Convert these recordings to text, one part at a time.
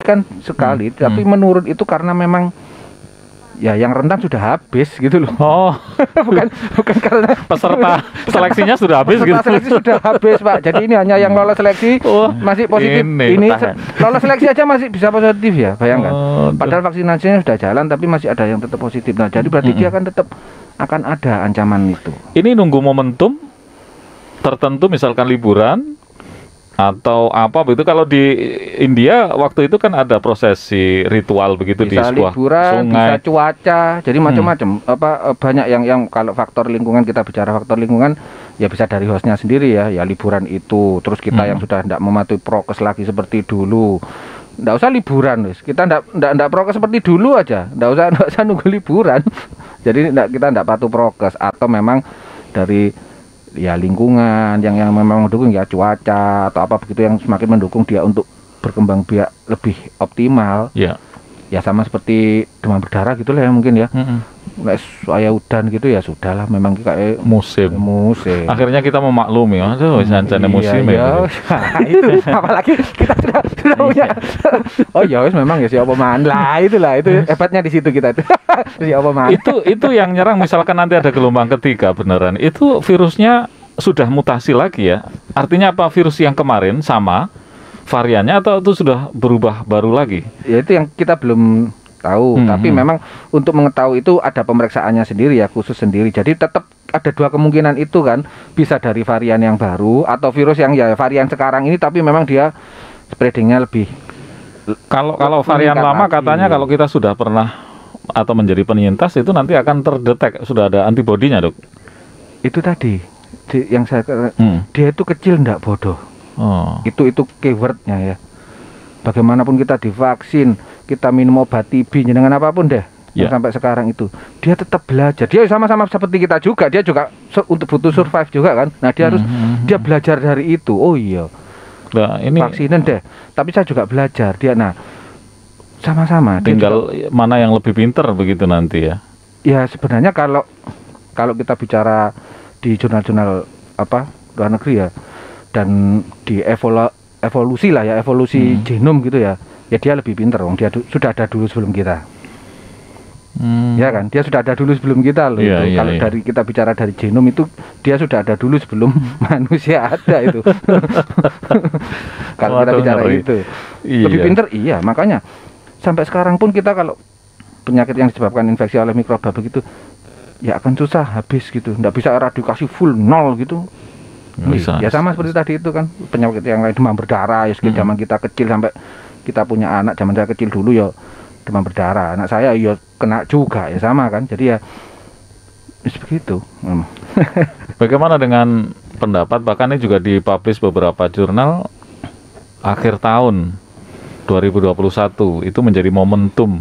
kan sekali, tapi menurun itu karena memang ya yang rentan sudah habis gitu loh. Oh, bukan karena peserta seleksinya sudah habis peserta gitu. seleksi sudah habis, Pak. Jadi ini hanya yang lolos seleksi masih positif. Ini lolos seleksi aja masih bisa positif ya, bayangkan. Padahal vaksinasinya sudah jalan tapi masih ada yang tetap positif. Nah, jadi berarti dia akan tetap akan ada ancaman itu. Ini nunggu momentum tertentu, misalkan liburan atau apa begitu. Kalau di India waktu itu kan ada prosesi ritual begitu, bisa di sebuah liburan, sungai, bisa cuaca, jadi macam-macam. Banyak yang kalau faktor lingkungan, kita bicara faktor lingkungan ya bisa dari hostnya sendiri ya liburan itu. Terus kita yang sudah tidak mematuhi prokes lagi seperti dulu, nggak usah liburan, kita nggak prokes seperti dulu aja, nggak usah nunggu liburan. Jadi kita nggak patuh prokes, atau memang dari ya lingkungan yang memang mendukung, ya cuaca atau apa begitu yang semakin mendukung dia untuk berkembang biak lebih optimal. Ya sama seperti demam berdarah gitulah ya mungkin ya. Saya udan gitu ya sudahlah, memang kayak musim. Akhirnya kita memaklumi, aduh sancane musim ya. Itu apalagi kita sudah punya. Oh ya wis, memang ya siapa man lah, itu hebatnya di situ kita itu. Siapa man. Itu yang nyerang misalkan nanti ada gelombang ketiga beneran, itu virusnya sudah mutasi lagi ya. Artinya apa, virus yang kemarin sama variannya atau itu sudah berubah baru lagi? Ya itu yang kita belum tahu, tapi memang untuk mengetahui itu ada pemeriksaannya sendiri ya, khusus sendiri. Jadi tetap ada dua kemungkinan itu kan, bisa dari varian yang baru atau virus yang ya varian sekarang ini, tapi memang dia spreadingnya lebih. Kalau varian lama lagi. Katanya kalau kita sudah pernah atau menjadi penyintas itu nanti akan terdetek, sudah ada antibodinya, Dok. Itu tadi yang saya dia itu kecil ndak bodoh. Itu keywordnya ya. Bagaimanapun kita divaksin, kita minum obat TB, dengan apapun deh, sampai sekarang itu dia tetap belajar. Dia sama-sama seperti kita juga, dia juga untuk butuh survive juga kan. Nah dia harus dia belajar dari itu. Oh iya, nah, ini vaksinan deh, tapi saya juga belajar. Dia sama-sama. Tinggal mana yang lebih pinter begitu nanti ya. Ya sebenarnya kalau kita bicara di jurnal-jurnal luar negeri ya, dan di evolusi lah ya, evolusi genom gitu ya dia lebih pinter, dia sudah ada dulu sebelum kita. Ya kan, dia sudah ada dulu sebelum kita loh. Kalau dari kita bicara dari genom itu, dia sudah ada dulu sebelum manusia ada itu. Kalau kita bicara itu lebih pinter, iya. Makanya sampai sekarang pun kita kalau penyakit yang disebabkan infeksi oleh mikroba begitu ya akan susah habis gitu, nggak bisa eradikasi full nol gitu. Bisa. Ya sama seperti tadi itu kan, penyakit yang lain, demam berdarah ya, zaman kita kecil sampai kita punya anak, zaman saya kecil dulu ya demam berdarah, anak saya ya kena juga ya, sama kan. Jadi ya begitu. Bagaimana dengan pendapat, bahkan ini juga dipublish beberapa jurnal, akhir tahun 2021 itu menjadi momentum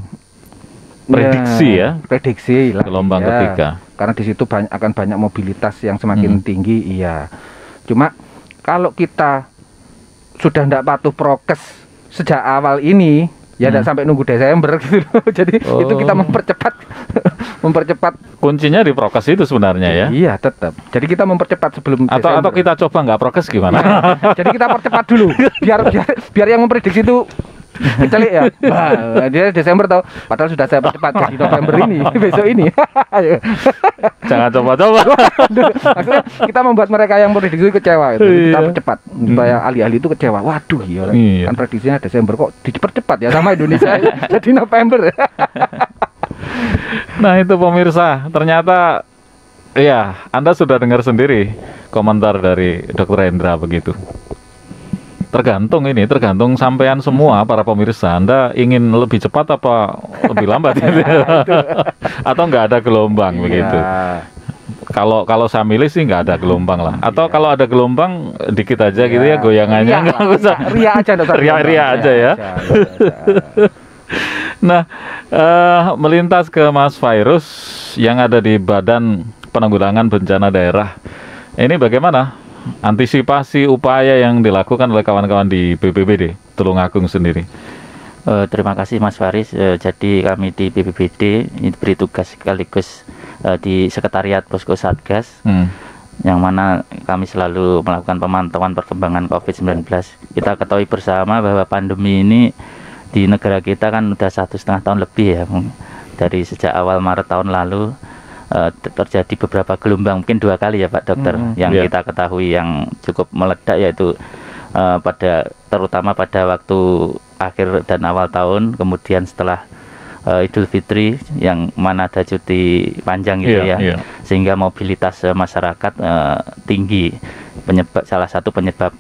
prediksi prediksi lah, gelombang ketiga, karena di situ akan banyak mobilitas yang semakin tinggi. Iya, cuma kalau kita sudah tidak patuh prokes sejak awal ini ya, tidak sampai nunggu Desember gitu loh. Jadi itu kita mempercepat kuncinya di prokes itu sebenarnya ya. Iya, tetap. Jadi kita mempercepat sebelum atau kita coba nggak prokes gimana? Jadi kita percepat dulu biar yang memprediksi itu kecuali ya. Nah, dia Desember tahu, padahal sudah saya percepat jadi November ini, besok ini. Jangan coba-coba. Maksudnya kita membuat mereka yang prediksi kecewa itu. Kita percepat supaya ahli-ahli itu kecewa. Waduh, kan prediksinya Desember kok dipercepat ya sama Indonesia jadi November. Nah, itu pemirsa, ternyata ya Anda sudah dengar sendiri komentar dari Dr. Hendra begitu. Tergantung sampean semua para pemirsa, Anda ingin lebih cepat apa lebih lambat gitu. Atau nggak ada gelombang begitu. Kalau saya milih sih nggak ada gelombang lah. Atau kalau ada gelombang dikit aja gitu ya, goyangannya nggak usah. Ria aja, ria aja ya. Nah, melintas ke Mas Virus yang ada di Badan Penanggulangan Bencana Daerah. Ini bagaimana antisipasi upaya yang dilakukan oleh kawan-kawan di BPBD Tulungagung sendiri? Terima kasih Mas Faris. Jadi kami di BPBD ini beri tugas sekaligus di Sekretariat Posko Satgas yang mana kami selalu melakukan pemantauan perkembangan COVID-19. Kita ketahui bersama bahwa pandemi ini di negara kita kan udah 1,5 tahun lebih ya, dari sejak awal Maret tahun lalu terjadi beberapa gelombang, mungkin 2 kali ya Pak Dokter, yang kita ketahui yang cukup meledak, yaitu terutama pada waktu akhir dan awal tahun, kemudian setelah Idul Fitri yang mana ada cuti panjang gitu sehingga mobilitas masyarakat tinggi, salah satu penyebab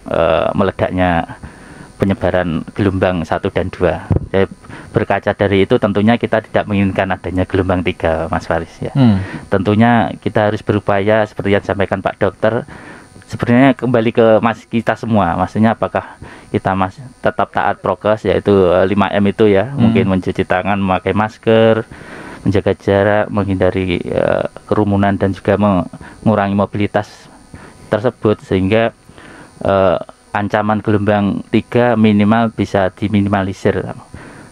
meledaknya penyebaran gelombang 1 dan 2. Jadi berkaca dari itu tentunya kita tidak menginginkan adanya gelombang 3, Mas Faris ya. Tentunya kita harus berupaya seperti yang disampaikan Pak Dokter, sebenarnya kembali ke kita semua, maksudnya apakah kita tetap taat prokes, yaitu 5M itu ya, mungkin mencuci tangan, memakai masker, menjaga jarak, menghindari kerumunan, dan juga mengurangi mobilitas tersebut, sehingga ancaman gelombang 3 minimal bisa diminimalisir,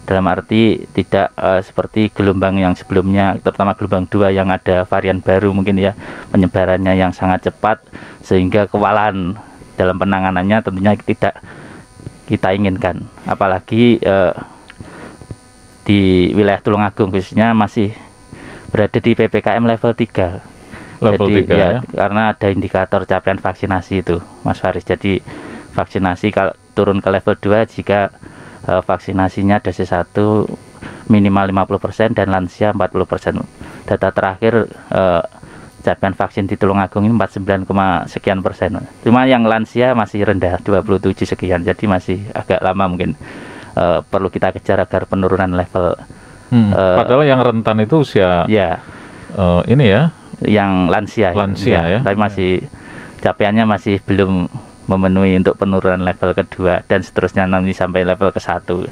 dalam arti tidak seperti gelombang yang sebelumnya, terutama gelombang 2 yang ada varian baru mungkin ya, penyebarannya yang sangat cepat sehingga kewalahan dalam penanganannya tentunya tidak kita inginkan, apalagi di wilayah Tulungagung khususnya masih berada di PPKM level 3. Level jadi 3 ya, karena ada indikator capaian vaksinasi itu, Mas Faris. Jadi vaksinasi kalau turun ke level 2 jika vaksinasinya dosis 1 minimal 50% dan lansia 40%. Data terakhir capaian vaksin di Tulungagung ini 49, sekian persen. Cuma yang lansia masih rendah 27 sekian. Jadi masih agak lama mungkin perlu kita kejar agar penurunan level. Padahal yang rentan itu usia ini ya, yang lansia ya. Tapi masih capaiannya masih belum memenuhi untuk penurunan level kedua dan seterusnya nanti sampai level ke-1.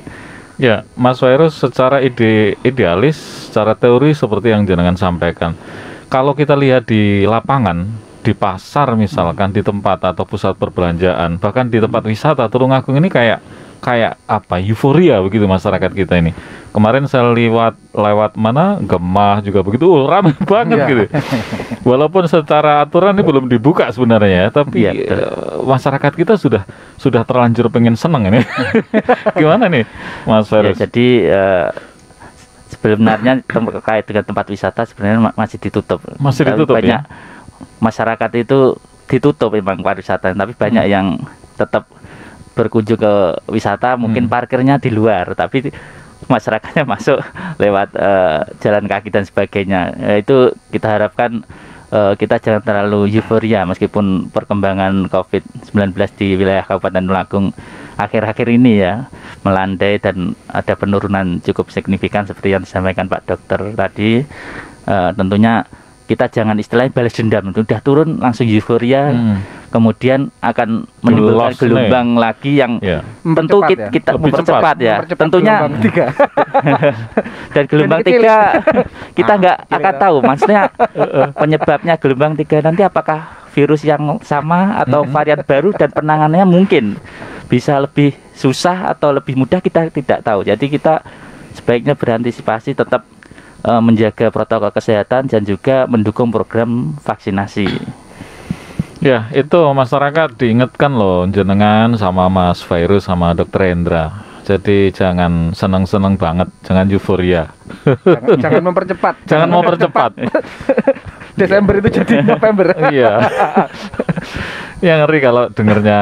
Ya, Mas Virus, secara idealis, secara teori seperti yang jenengan sampaikan, kalau kita lihat di lapangan, di pasar misalkan, di tempat atau pusat perbelanjaan, bahkan di tempat wisata, Tulungagung ini kayak apa, euforia begitu masyarakat kita ini. Kemarin saya lewat mana, Gemah juga begitu, ramai banget gitu. Walaupun secara aturan ini belum dibuka sebenarnya, tapi masyarakat kita sudah terlanjur pengen seneng ini. Gimana nih, Mas Virus? Jadi sebenarnya terkait dengan tempat wisata sebenarnya masih ditutup. Masih ditutup banyak masyarakat itu ditutup memang pariwisata, tapi banyak yang tetap berkunjung ke wisata, mungkin parkirnya di luar, tapi masyarakatnya masuk lewat jalan kaki dan sebagainya. Itu kita harapkan kita jangan terlalu euforia, meskipun perkembangan COVID-19 di wilayah Kabupaten Tulungagung akhir-akhir ini ya melandai dan ada penurunan cukup signifikan seperti yang disampaikan Pak Dokter tadi. Tentunya kita jangan istilahnya balas dendam, udah turun langsung euforia, kemudian akan menimbulkan gelombang lagi yang tentu kita mempercepat ya. Tentunya dan gelombang 3 kita nggak akan tahu, maksudnya penyebabnya gelombang 3 nanti apakah virus yang sama atau varian baru, dan penanganannya mungkin bisa lebih susah atau lebih mudah, kita tidak tahu. Jadi kita sebaiknya berantisipasi, tetap menjaga protokol kesehatan dan juga mendukung program vaksinasi. Ya, itu masyarakat diingatkan loh jenengan sama Mas Virus sama Dokter Hendra. Jadi jangan seneng-seneng banget, jangan euforia. Jangan mempercepat. Jangan mempercepat. Desember itu jadi November. Iya. Yang ngeri kalau dengernya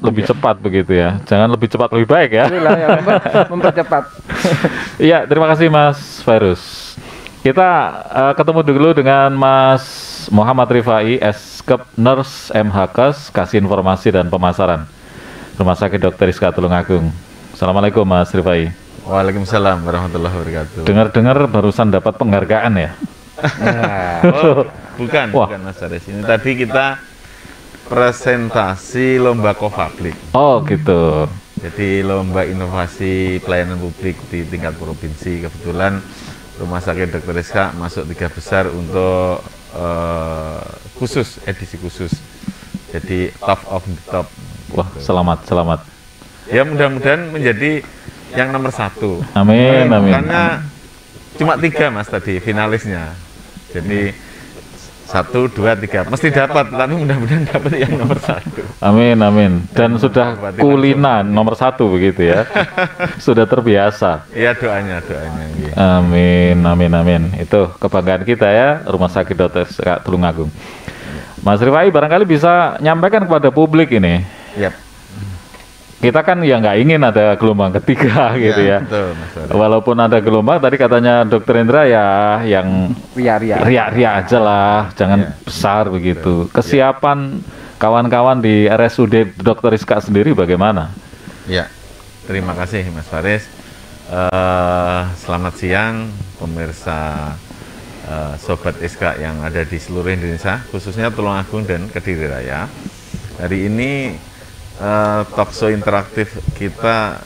lebih cepat begitu ya. Jangan lebih cepat lebih baik ya. Mempercepat. Iya, terima kasih Mas Virus. Kita ketemu dulu dengan Mas Muhammad Rifai, Eskep Nurse MHKes, kasih informasi dan pemasaran Rumah Sakit Dr. Rizka Tulungagung. Assalamualaikum Mas Rifai. Waalaikumsalam warahmatullahi wabarakatuh. Dengar-dengar barusan dapat penghargaan ya? Bukan Mas Aris. Ini tadi kita presentasi lomba Kofablik. Oh gitu. Jadi lomba inovasi pelayanan publik di tingkat provinsi. Kebetulan Rumah Sakit Dr. Rizka masuk 3 besar untuk edisi khusus. Jadi top of the top. Wah, selamat. Ya mudah-mudahan menjadi yang nomor 1. Amin. Karena cuma 3 Mas tadi finalisnya. Jadi 1, 2, 3 mesti dapat, tapi mudah-mudahan dapat yang nomor 1. Amin, amin. Dan sudah kulinan nomor 1 begitu ya. Sudah terbiasa. Iya, doanya. Iya. Amin, amin, amin. Itu kebanggaan kita ya, Rumah Sakit Dr. Tulungagung. Mas Rifai barangkali bisa nyampaikan kepada publik ini. Yap. Kita kan ya nggak ingin ada gelombang ketiga gitu ya. Betul, Mas Faris. Walaupun ada gelombang, tadi katanya Dokter Indra ya yang ria-ria aja lah, jangan besar begitu. Kesiapan kawan-kawan di RSUD Dr. Rizka sendiri bagaimana? Ya, terima kasih Mas Faris. Selamat siang pemirsa Sobat Iska yang ada di seluruh Indonesia, khususnya Tulungagung dan Kediri Raya. Hari ini talkshow interaktif kita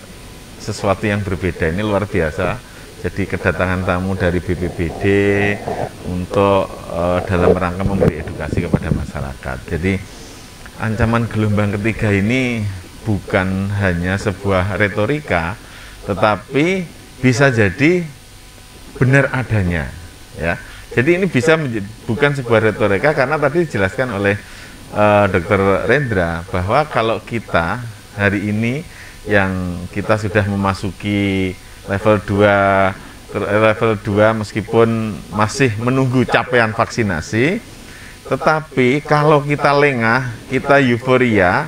sesuatu yang berbeda, ini luar biasa. Jadi kedatangan tamu dari BPBD untuk dalam rangka memberi edukasi kepada masyarakat. Jadi ancaman gelombang ketiga ini bukan hanya sebuah retorika, tetapi bisa jadi benar adanya, ya. Jadi ini bisa bukan sebuah retorika, karena tadi dijelaskan oleh Dr. Rendra bahwa kalau kita hari ini yang kita sudah memasuki level 2 meskipun masih menunggu capaian vaksinasi, tetapi kalau kita lengah, kita euforia,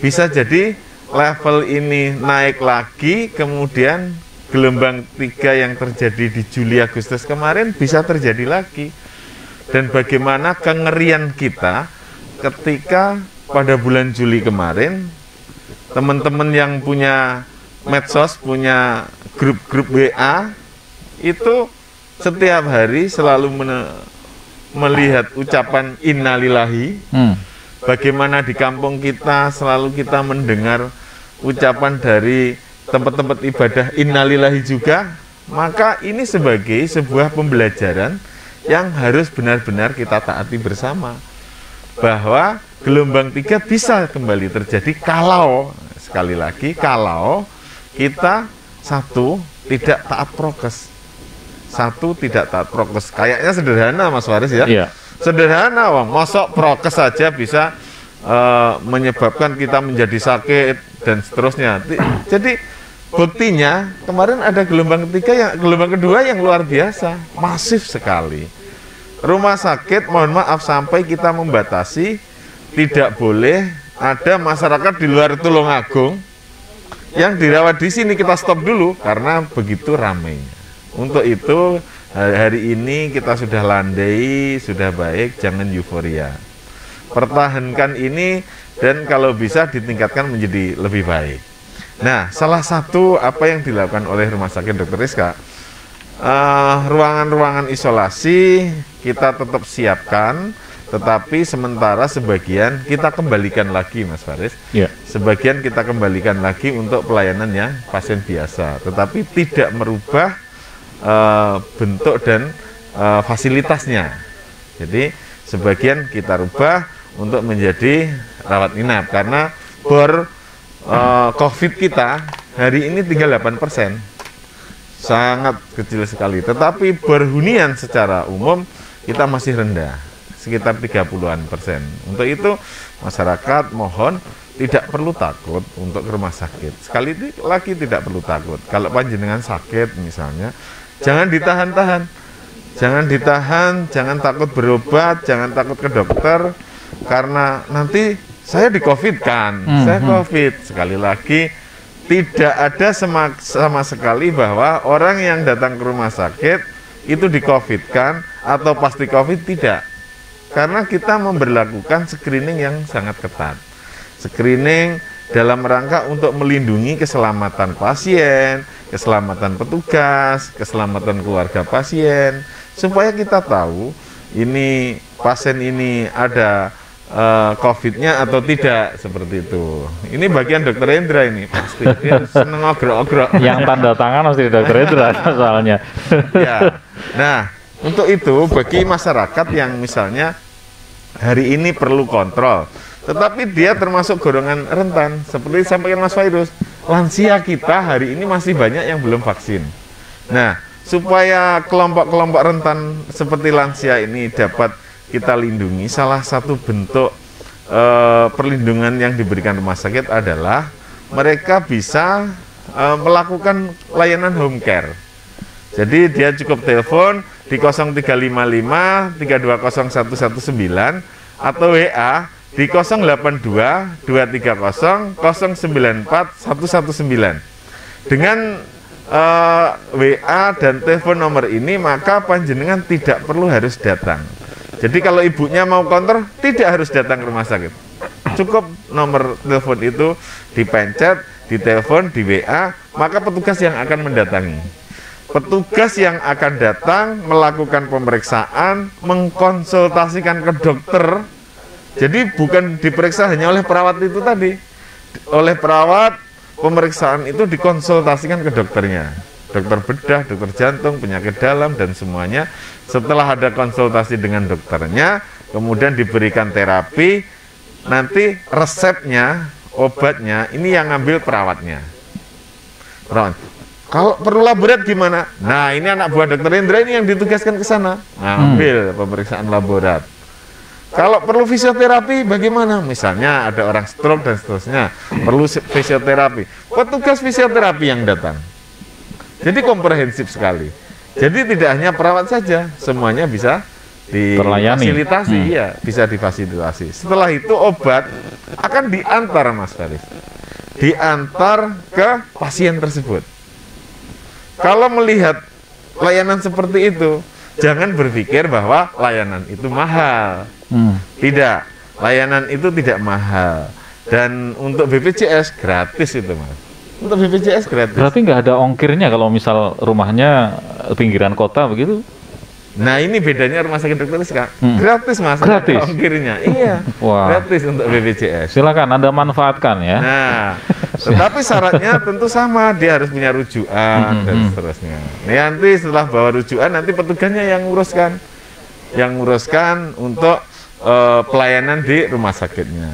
bisa jadi level ini naik lagi, kemudian gelombang 3 yang terjadi di Juli Agustus kemarin bisa terjadi lagi. Dan bagaimana kengerian kita ketika pada bulan Juli kemarin teman-teman yang punya medsos, punya grup-grup WA itu setiap hari selalu melihat ucapan innalillahi. Bagaimana di kampung kita selalu kita mendengar ucapan dari tempat-tempat ibadah innalillahi juga. Maka ini sebagai sebuah pembelajaran yang harus benar-benar kita taati bersama, bahwa gelombang 3 bisa kembali terjadi kalau, sekali lagi, kalau kita tidak taat prokes. Tidak taat prokes. Kayaknya sederhana Mas Faris ya. Iya. Sederhana, Bang. Mosok prokes saja bisa menyebabkan kita menjadi sakit dan seterusnya. Jadi buktinya kemarin ada gelombang kedua yang luar biasa, masif sekali. Rumah sakit, mohon maaf, sampai kita membatasi tidak boleh ada masyarakat di luar Tulungagung yang dirawat di sini. Kita stop dulu karena begitu ramainya. Untuk itu hari ini kita sudah landai, sudah baik, jangan euforia. Pertahankan ini dan kalau bisa ditingkatkan menjadi lebih baik. Nah, salah satu apa yang dilakukan oleh Rumah Sakit Dr. Rizka, ruangan-ruangan isolasi kita tetap siapkan, tetapi sementara sebagian kita kembalikan lagi, Mas Faris. Yeah. Sebagian kita kembalikan lagi untuk pelayanan yang pasien biasa, tetapi tidak merubah bentuk dan fasilitasnya. Jadi sebagian kita rubah untuk menjadi rawat inap, karena bor COVID kita hari ini tinggal 8%. Sangat kecil sekali, tetapi berhunian secara umum kita masih rendah, sekitar 30-an%. Untuk itu masyarakat mohon tidak perlu takut untuk ke rumah sakit. Sekali lagi tidak perlu takut. Kalau panjenengan sakit misalnya, jangan ditahan-tahan, jangan takut berobat, jangan takut ke dokter, karena nanti saya di COVID kan, saya COVID. Sekali lagi, tidak ada sama sekali bahwa orang yang datang ke rumah sakit itu di-COVID-kan atau pasti COVID, tidak. Karena kita memberlakukan screening yang sangat ketat. Screening dalam rangka untuk melindungi keselamatan pasien, keselamatan petugas, keselamatan keluarga pasien, supaya kita tahu ini pasien ini ada COVID-nya atau tidak, seperti itu. Ini bagian Dokter Endra ini pasti dia seneng ogrok-ogrok. Yang tanda tangan mesti Dokter Endra soalnya. Ya. Nah, untuk itu bagi masyarakat yang misalnya hari ini perlu kontrol, tetapi dia termasuk golongan rentan, seperti disampaikan Mas Fairuz, lansia kita hari ini masih banyak yang belum vaksin. Nah, supaya kelompok-kelompok rentan seperti lansia ini dapat kita lindungi, salah satu bentuk perlindungan yang diberikan rumah sakit adalah mereka bisa melakukan layanan home care. Jadi dia cukup telepon di 0355 320 119 atau WA di 082 230 094 119. Dengan WA dan telepon nomor ini, maka panjenengan tidak perlu harus datang. Jadi kalau ibunya mau kontrol, tidak harus datang ke rumah sakit. Cukup nomor telepon itu dipencet, ditelepon, di WA, maka petugas yang akan mendatangi. Petugas yang akan datang melakukan pemeriksaan, mengkonsultasikan ke dokter. Jadi bukan diperiksa hanya oleh perawat itu tadi. Oleh perawat, pemeriksaan itu dikonsultasikan ke dokternya. Dokter bedah, dokter jantung, penyakit dalam, dan semuanya. Setelah ada konsultasi dengan dokternya, kemudian diberikan terapi, nanti resepnya, obatnya, ini yang ngambil perawatnya. Kalau perlu laborat gimana? Nah, ini anak buah dokter Indra ini yang ditugaskan ke sana, ngambil pemeriksaan laborat. Kalau perlu fisioterapi bagaimana? Misalnya ada orang stroke dan seterusnya, perlu fisioterapi. Petugas fisioterapi yang datang. Jadi komprehensif sekali. Jadi tidak hanya perawat saja, semuanya bisa difasilitasi, ya, bisa difasilitasi. Setelah itu obat akan diantar, Mas Faris, diantar ke pasien tersebut. Kalau melihat layanan seperti itu, jangan berpikir bahwa layanan itu mahal. Tidak, layanan itu tidak mahal. Dan untuk BPJS gratis itu, Mas. Untuk BPJS gratis. Berarti nggak ada ongkirnya kalau misal rumahnya pinggiran kota begitu? Nah, ini bedanya rumah sakit dokter Rizka. Gratis, Mas. Gratis? Ongkirnya, iya. Wah. Gratis untuk BPJS. Silakan Anda manfaatkan ya. Nah, tetapi syaratnya tentu sama, dia harus punya rujukan dan seterusnya. Nah, nanti setelah bawa rujukan, nanti petugasnya yang nguruskan untuk pelayanan di rumah sakitnya.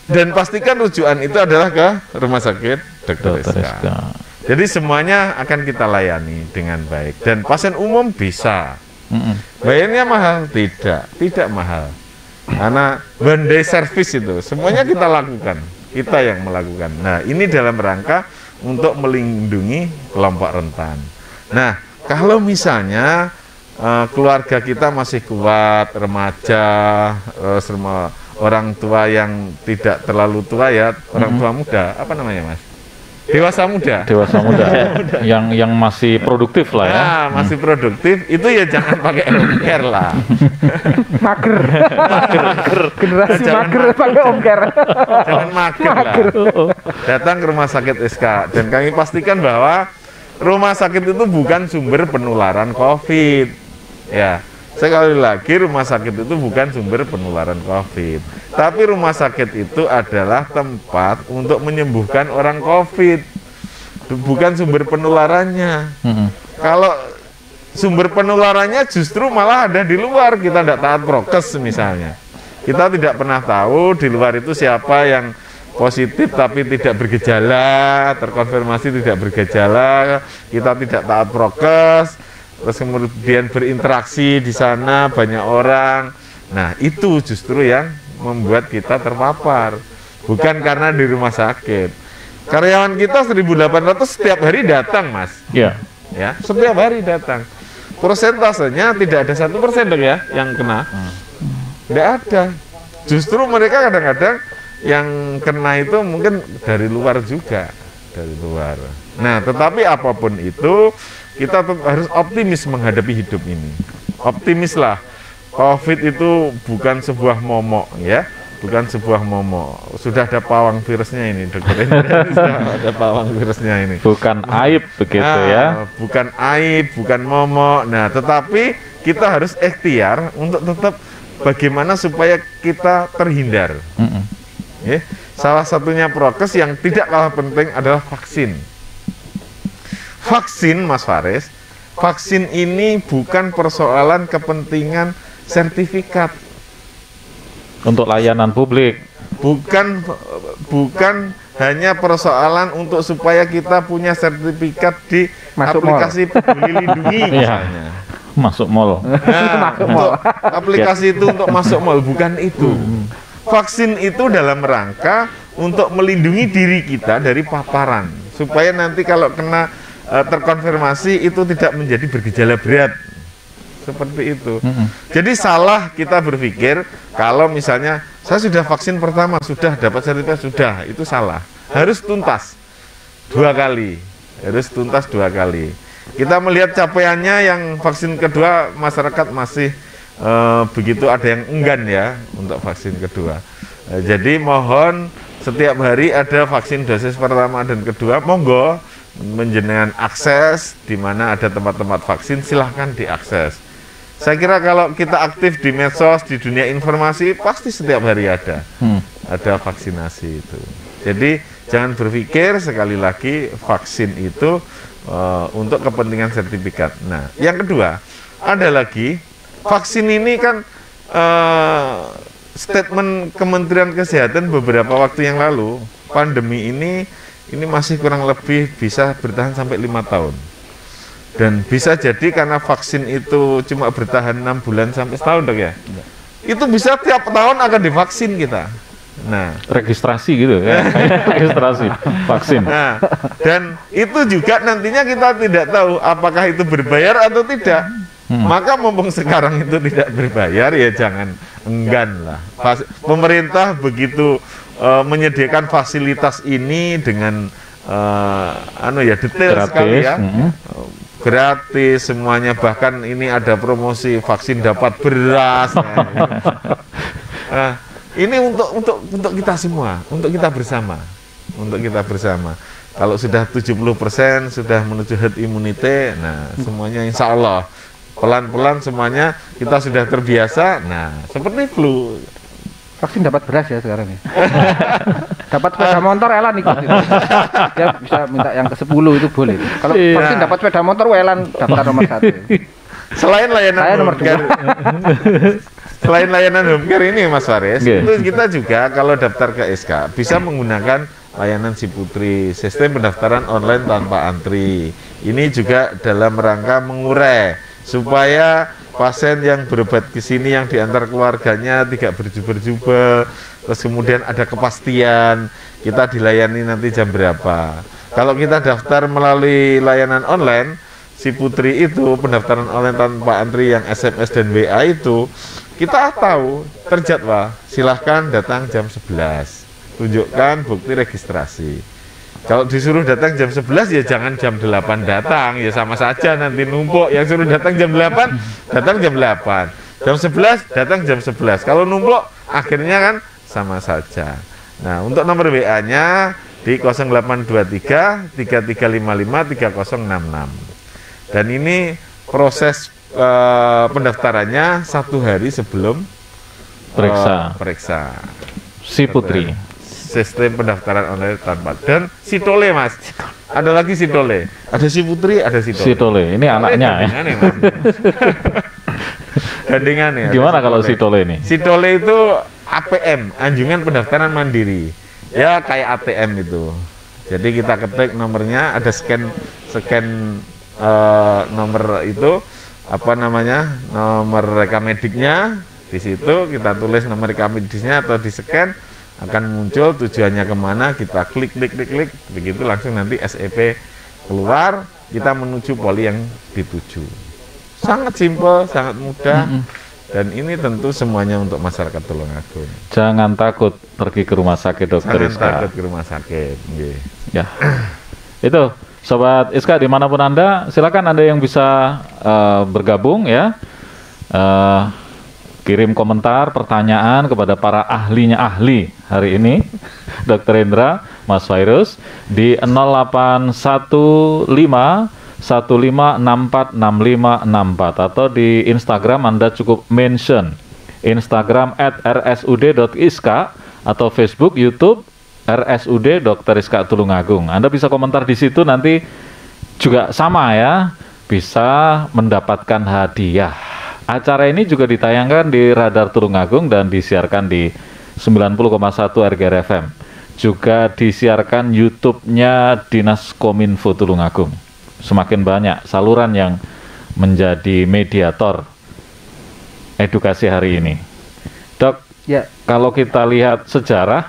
Dan pastikan rujukan itu adalah ke rumah sakit Dr. Rizka. Jadi semuanya akan kita layani dengan baik. Dan pasien umum bisa. Bayarnya mahal? Tidak mahal. Karena one day service itu semuanya kita lakukan, kita yang melakukan. Nah, ini dalam rangka untuk melindungi kelompok rentan. Nah, kalau misalnya keluarga kita masih kuat, remaja, semua orang tua yang tidak terlalu tua ya, orang tua muda, apa namanya, Mas? Dewasa muda. Dewasa muda. yang masih produktif lah ya. Nah, masih produktif, itu ya jangan pakai home care lah. Mager. Generasi mager pakai home care. Jangan mager lah. Datang ke rumah sakit SK, dan kami pastikan bahwa rumah sakit itu bukan sumber penularan COVID. Ya, sekali lagi rumah sakit itu bukan sumber penularan COVID, tapi rumah sakit itu adalah tempat untuk menyembuhkan orang COVID, bukan sumber penularannya. Kalau sumber penularannya justru malah ada di luar, kita tidak taat prokes misalnya. Kita tidak pernah tahu di luar itu siapa yang positif tapi tidak bergejala, terkonfirmasi tidak bergejala, kita tidak taat prokes, terus kemudian berinteraksi di sana banyak orang. Nah, itu justru yang membuat kita terpapar, bukan karena di rumah sakit. Karyawan kita 1.800 setiap hari datang, Mas. Iya. Ya, setiap hari datang. Persentasenya tidak ada 1% dong ya yang kena. Tidak ada. Justru mereka kadang-kadang yang kena itu mungkin dari luar juga, dari luar. Nah, tetapi apapun itu, kita harus optimis menghadapi hidup ini. Optimislah. COVID itu bukan sebuah momok, ya, bukan sebuah momok. Sudah ada pawang virusnya ini, dokter. Sudah ada pawang virusnya ini. Bukan aib begitu ya. Bukan aib, bukan momok. Nah, tetapi kita harus ikhtiar untuk tetap bagaimana supaya kita terhindar. Ya, salah satunya prokes yang tidak kalah penting adalah vaksin. Vaksin, Mas Faris, vaksin ini bukan persoalan kepentingan sertifikat. Untuk layanan publik. Bukan hanya persoalan untuk supaya kita punya sertifikat di Masuk aplikasi Peduli Lindungi misalnya. Masuk mall. Nah, untuk aplikasi itu untuk masuk mall, bukan itu. Vaksin itu dalam rangka untuk melindungi diri kita dari paparan, supaya nanti kalau kena terkonfirmasi itu tidak menjadi bergejala berat. Seperti itu. Jadi salah kita berpikir kalau misalnya saya sudah vaksin pertama, sudah dapat sertifikat, sudah, itu salah. Harus tuntas 2 kali. Harus tuntas 2 kali. Kita melihat capaiannya yang vaksin kedua, masyarakat masih begitu ada yang enggan ya untuk vaksin kedua. Jadi mohon setiap hari ada vaksin dosis pertama dan kedua, monggo menjenengan akses di mana ada tempat-tempat vaksin, silahkan diakses. Saya kira kalau kita aktif di medsos, di dunia informasi, pasti setiap hari ada vaksinasi itu. Jadi jangan berpikir sekali lagi vaksin itu untuk kepentingan sertifikat. Nah, yang kedua, ada lagi vaksin ini kan statement Kementerian Kesehatan beberapa waktu yang lalu, pandemi ini masih kurang lebih bisa bertahan sampai 5 tahun. Dan bisa jadi karena vaksin itu cuma bertahan 6 bulan sampai setahun, Dok ya. Itu bisa tiap tahun akan divaksin kita. Nah, registrasi gitu ya. Registrasi vaksin. Nah, dan itu juga nantinya kita tidak tahu apakah itu berbayar atau tidak. Maka mumpung sekarang itu tidak berbayar, ya jangan enggan lah. Pemerintah begitu menyediakan fasilitas ini dengan detail gratis, sekali ya. Gratis semuanya, bahkan ini ada promosi vaksin dapat beras. Nah, ini untuk kita semua, untuk kita bersama. Kalau sudah 70% sudah menuju herd immunity, nah semuanya insya Allah pelan-pelan semuanya kita sudah terbiasa. Nah, seperti flu. Vaksin dapat beras ya sekarang ya. Dapat sepeda motor elan ikut itu. Dia bisa minta yang ke-10 itu boleh. Kalau vaksin dapat sepeda motor elan daftar nomor 1. Selain layanan saya nomor 2. Selain layanan home care ini Mas Faris, itu kita juga kalau daftar ke SK bisa menggunakan layanan Ciputri, sistem pendaftaran online tanpa antri. Ini juga dalam rangka mengurai supaya pasien yang berobat ke sini yang diantar keluarganya tidak berjubel-jubel, terus kemudian ada kepastian kita dilayani nanti jam berapa. Kalau kita daftar melalui layanan online, Ciputri itu pendaftaran online tanpa antri yang SMS dan WA itu kita tahu terjadwal, silahkan datang jam 11, tunjukkan bukti registrasi. Kalau disuruh datang jam 11 ya jangan jam 8 datang, ya sama saja nanti numpuk. Yang suruh datang jam 8, datang jam 8. Jam 11, datang jam 11. Kalau numpuk akhirnya kan sama saja. Nah, untuk nomor WA-nya di 0823 3355 3066. Dan ini proses pendaftarannya 1 hari sebelum periksa. Ciputri. Sistem pendaftaran online tanpa, dan Sitole Mas, ada lagi Sitole, ada Ciputri, ada Sitole. Sitole, ini anaknya ya. Gandingannya. Gimana kalau Sitole ini? Sitole itu APM, Anjungan Pendaftaran Mandiri, ya kayak ATM itu. Jadi kita ketik nomornya, ada scan nomor itu nomor rekam mediknya. Di situ kita tulis nomor rekam medisnya atau di scan, akan muncul tujuannya kemana, kita klik, begitu langsung nanti SEP keluar, kita menuju poli yang dituju. Sangat simpel, sangat mudah, dan ini tentu semuanya untuk masyarakat Tulungagung. Jangan takut pergi ke rumah sakit, Dokter Iska. Jangan takut ke rumah sakit. Ya, itu Sobat Iska dimanapun Anda, silakan Anda yang bisa bergabung ya. Kirim komentar, pertanyaan kepada para ahlinya ahli hari ini, Dr. Hendra, Mas Virus, di 0815 15646564 atau di Instagram Anda cukup mention Instagram @rsud.iska atau Facebook, YouTube RSUD Dr. Iska Tulungagung. Anda bisa komentar di situ, nanti juga sama ya, bisa mendapatkan hadiah. Acara ini juga ditayangkan di Radar Tulungagung dan disiarkan di 90,1 RGR FM. Juga disiarkan YouTube-nya Dinas Kominfo Tulungagung. Semakin banyak saluran yang menjadi mediator edukasi hari ini. Dok, Ya, kalau kita lihat sejarah,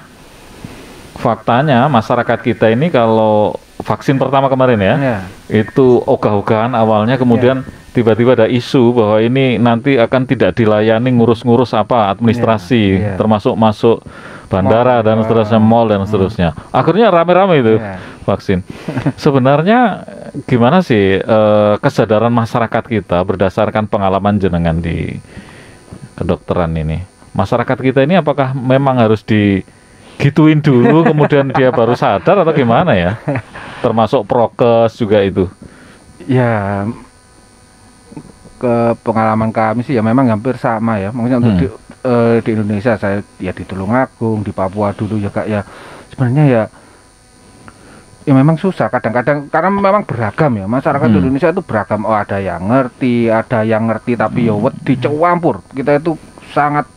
faktanya masyarakat kita ini kalau vaksin pertama kemarin ya, ya. itu ogah-ogahan awalnya, kemudian tiba-tiba ada isu bahwa ini nanti akan tidak dilayani ngurus-ngurus apa administrasi, Iya. termasuk masuk bandara Mall, dan seterusnya, mall dan seterusnya. Akhirnya rame-rame itu Iya. vaksin. Sebenarnya gimana sih kesadaran masyarakat kita berdasarkan pengalaman jenengan di kedokteran ini? Masyarakat kita ini apakah memang harus digituin dulu kemudian dia baru sadar atau gimana ya? Termasuk prokes juga itu. Ya, ke pengalaman kami sih ya memang hampir sama ya. Maksudnya untuk di Indonesia, saya ya di Tulungagung, di Papua dulu ya Kak, ya sebenarnya ya memang susah kadang-kadang karena memang beragam ya masyarakat Indonesia itu beragam. Oh, ada yang ngerti tapi ya wedi campur. Kita itu sangat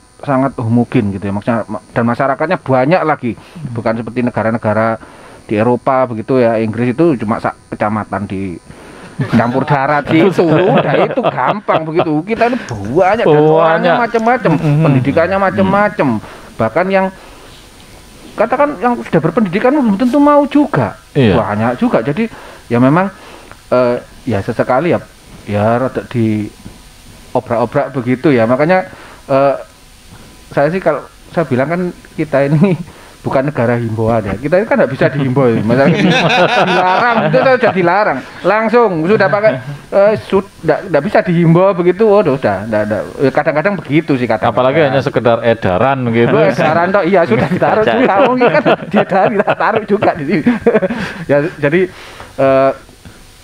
homogen gitu ya, maksudnya, dan masyarakatnya banyak lagi, bukan seperti negara-negara di Eropa begitu ya. Inggris itu cuma kecamatan di campur darat gitu, udah itu gampang begitu. Kita ini banyak dan orangnya macam-macam, pendidikannya macam-macam, bahkan yang katakan yang sudah berpendidikan belum tentu mau juga, banyak juga. Jadi ya memang ya sesekali ya rada di obrak-obrak begitu ya. Makanya saya sih kalau saya bilang kan kita ini bukan negara himbauan ya. Kita ini kan nggak bisa dihimbau. Misalnya dilarang, itu sudah dilarang. Langsung sudah pakai sudah bisa dihimbau begitu. Waduh, udah kadang-kadang begitu sih kadang. Apalagi hanya sekedar edaran gitu. Edaran toh, iya sudah ditaruh juga. Mungkin kan kita taruh juga di sini. Ya, jadi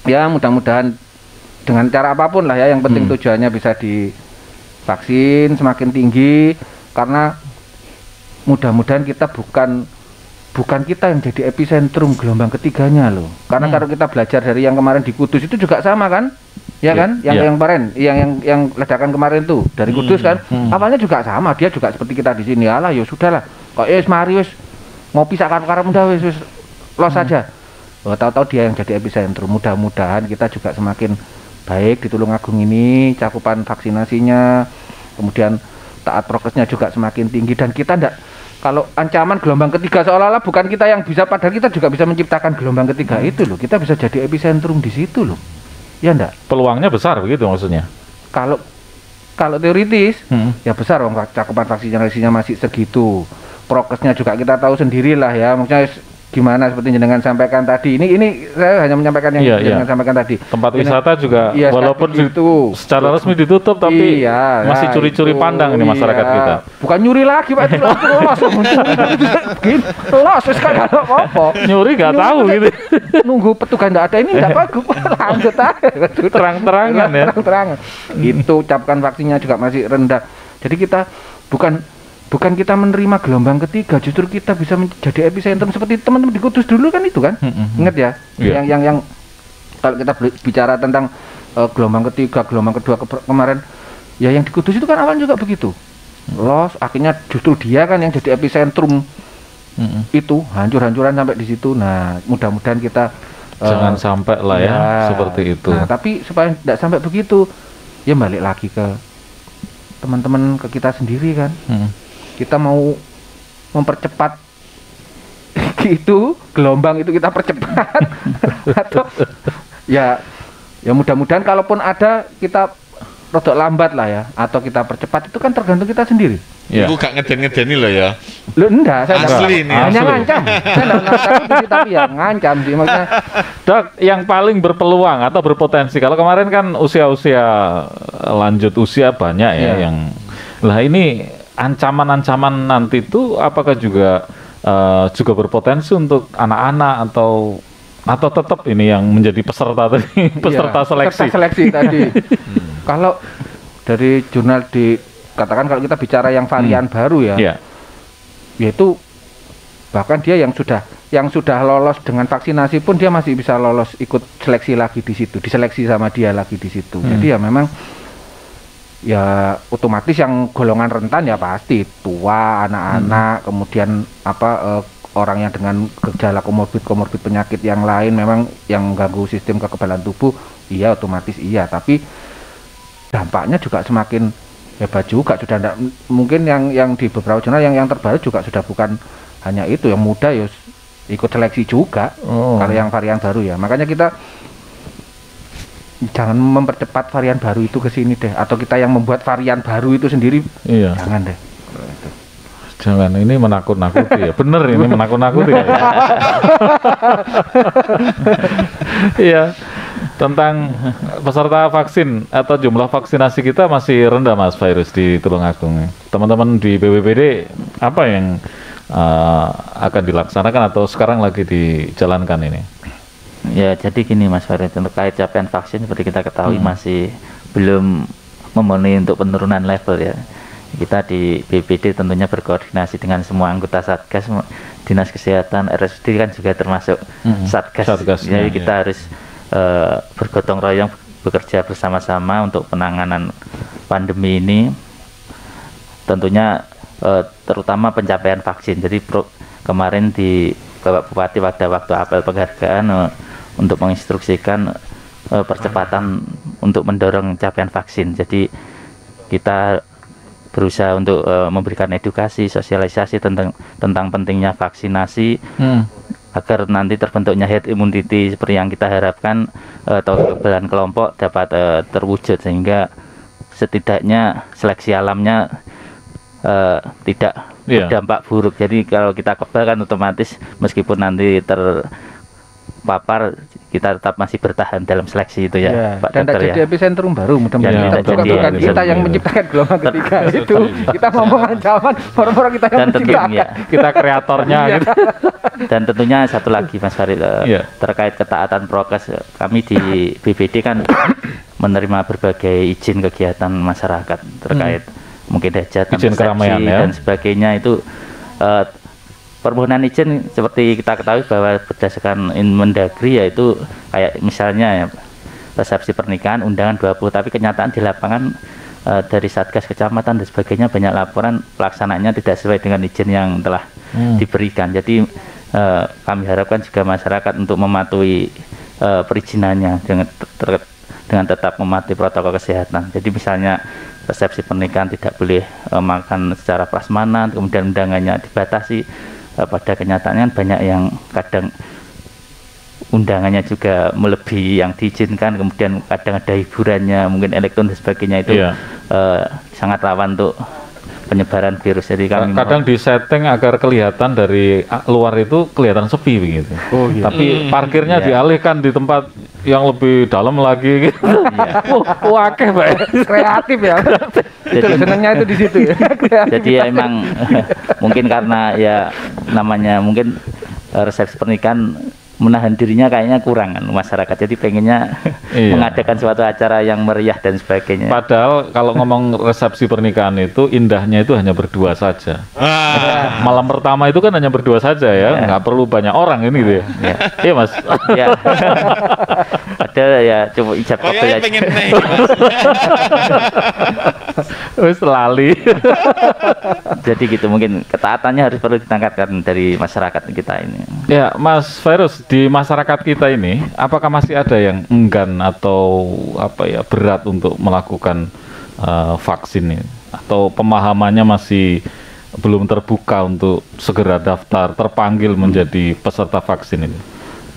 ya mudah-mudahan dengan cara apapun lah ya, yang penting tujuannya bisa divaksin semakin tinggi, karena mudah-mudahan kita bukan kita yang jadi epicentrum gelombang ketiganya loh. Karena kalau kita belajar dari yang kemarin di Kudus itu juga sama kan? Ya kan? Yang kemarin, yang ledakan kemarin tuh dari Kudus kan? Awalnya juga sama, dia juga seperti kita di sini. Alah, ya sudahlah. Kok mari wis ngopi sakar-karep mudah wis los saja. Oh, tahu-tahu dia yang jadi epicentrum. Mudah-mudahan kita juga semakin baik di Tulungagung ini, cakupan vaksinasinya, kemudian taat prokesnya juga semakin tinggi, dan kita ndak, kalau ancaman gelombang ketiga seolah-olah bukan kita yang bisa, padahal kita juga bisa menciptakan gelombang ketiga itu loh. Kita bisa jadi epicentrum di situ loh. Ya ndak? Peluangnya besar begitu maksudnya. Kalau teoritis ya besar, cakupan vaksinasinya masih segitu. Prokesnya juga kita tahu sendirilah ya. Maksudnya gimana seperti jenengan sampaikan tadi. Ini saya hanya menyampaikan yang jenengan sampaikan tadi. Tempat wisata juga walaupun itu secara resmi ditutup, tapi masih curi-curi pandang ini masyarakat kita. Bukan nyuri lagi, Pak, itu langsung los sekarang apa? Nyuri nggak tahu gitu. Nunggu petugas nggak ada ini nggak bagus, lanjut aja. Terang-terangan ya. Terang-terangan. Itu cakupan vaksinnya juga masih rendah. Jadi kita bukan kita menerima gelombang ketiga, justru kita bisa menjadi epicentrum seperti teman-teman di Kudus dulu kan itu kan. Ingat ya, yang kalau kita bicara tentang gelombang ketiga, gelombang kedua kemarin, ya yang di Kudus itu kan awalnya juga begitu. Los, akhirnya justru dia kan yang jadi epicentrum itu, hancur-hancuran sampai di situ. Nah, mudah-mudahan kita jangan sampai lah ya seperti itu. Nah, tapi supaya tidak sampai begitu, ya balik lagi ke teman-teman, ke kita sendiri kan. Kita mau mempercepat itu gelombang itu kita percepat atau ya mudah-mudahan kalaupun ada kita rodok lambat lah ya, atau kita percepat, itu kan tergantung kita sendiri. Iku gak ngeden-ngedeni loh ya. Loh enggak, saya asli ini. Hanya ngancam. Saya enggak ngancam tapi ya ngancam sih maksudnya. Dok, yang paling berpeluang atau berpotensi, kalau kemarin kan usia-usia lanjut usia banyak ya yang lah, ini ancaman-ancaman nanti itu apakah juga berpotensi untuk anak-anak atau tetap ini yang menjadi peserta tadi, peserta seleksi tadi. Kalau dari jurnal katakan kalau kita bicara yang varian baru ya, yaitu bahkan dia yang sudah lolos dengan vaksinasi pun dia masih bisa lolos ikut seleksi lagi di situ, diseleksi sama dia lagi di situ. Jadi ya memang ya otomatis yang golongan rentan ya pasti tua, anak-anak, kemudian orang yang dengan gejala komorbid penyakit yang lain, memang yang mengganggu sistem kekebalan tubuh, iya otomatis iya. Tapi dampaknya juga semakin hebat juga. Sudah enggak, mungkin yang di beberapa jurnal yang terbaru juga sudah bukan hanya itu, yang muda ya ikut seleksi juga. Kalau yang varian baru ya, makanya kita jangan mempercepat varian baru itu ke sini deh, atau kita yang membuat varian baru itu sendiri. Jangan deh. Jangan, ini menakut-nakuti ya. Bener ini menakut-nakuti ya. Iya. Tentang peserta vaksin atau jumlah vaksinasi kita masih rendah Mas Virus di Tulungagung. Teman-teman di BPBD apa yang akan dilaksanakan atau sekarang lagi dijalankan ini? Ya, jadi gini Mas Farid, terkait capaian vaksin seperti kita ketahui masih belum memenuhi untuk penurunan level ya. Kita di BPD tentunya berkoordinasi dengan semua anggota Satgas, Dinas Kesehatan, RSUD kan juga termasuk Satgas. Jadi kita harus bergotong royong bekerja bersama-sama untuk penanganan pandemi ini. Tentunya terutama pencapaian vaksin. Jadi kemarin di Bapak Bupati pada waktu apel penghargaan untuk menginstruksikan percepatan untuk mendorong capaian vaksin. Jadi kita berusaha untuk memberikan edukasi, sosialisasi tentang pentingnya vaksinasi agar nanti terbentuknya herd immunity seperti yang kita harapkan atau kekebalan kelompok dapat terwujud, sehingga setidaknya seleksi alamnya tidak berdampak buruk. Jadi kalau kita kebal kan otomatis meskipun nanti terpapar kita tetap masih bertahan dalam seleksi itu ya, Pak dan Dokter ya. Jadi epicentrum baru mudah-mudahan bukan kita yang menciptakan gelombang ketiga itu. Kita ngomong ancaman, orang-orang kita yang menciptakan. Kita kreatornya gitu. Dan tentunya satu lagi Mas Farid, terkait ketaatan prokes, kami di BPD kan menerima berbagai izin kegiatan masyarakat terkait mungkin hajat, izin keramaian dan sebagainya itu. Permohonan izin seperti kita ketahui bahwa berdasarkan Mendagri yaitu kayak misalnya ya, resepsi pernikahan undangan 20, tapi kenyataan di lapangan dari Satgas Kecamatan dan sebagainya banyak laporan pelaksanaannya tidak sesuai dengan izin yang telah diberikan. Jadi kami harapkan juga masyarakat untuk mematuhi perizinannya dengan tetap mematuhi protokol kesehatan. Jadi misalnya resepsi pernikahan tidak boleh makan secara prasmanan, kemudian undangannya dibatasi. Pada kenyataannya banyak yang kadang undangannya juga melebihi yang diizinkan, kemudian kadang ada hiburannya mungkin elektronik dan sebagainya, itu sangat rawan untuk penyebaran virus. Jadi kami kadang disetting agar kelihatan dari luar itu kelihatan sepi begitu. Tapi parkirnya dialihkan di tempat yang lebih dalam lagi gitu. Wakeh Pak. Kreatif ya. Jadi senangnya itu di situ ya. Jadi ya emang mungkin karena ya namanya mungkin resepsi pernikahan menahan dirinya kayaknya kurang kan masyarakat, jadi pengennya mengadakan suatu acara yang meriah dan sebagainya. Padahal kalau ngomong resepsi pernikahan itu indahnya itu hanya berdua saja. Malam pertama itu kan hanya berdua saja ya, nggak perlu banyak orang ini gitu ya. Iya Mas. Ya. Padahal ya coba ijab kabul aja. Pengen naik. Wis lali. Jadi gitu, mungkin ketaatannya harus perlu ditangkapkan dari masyarakat kita ini. Ya Mas Virus, di masyarakat kita ini apakah masih ada yang enggan atau apa ya berat untuk melakukan vaksin ini, atau pemahamannya masih belum terbuka untuk segera daftar terpanggil menjadi peserta vaksin ini?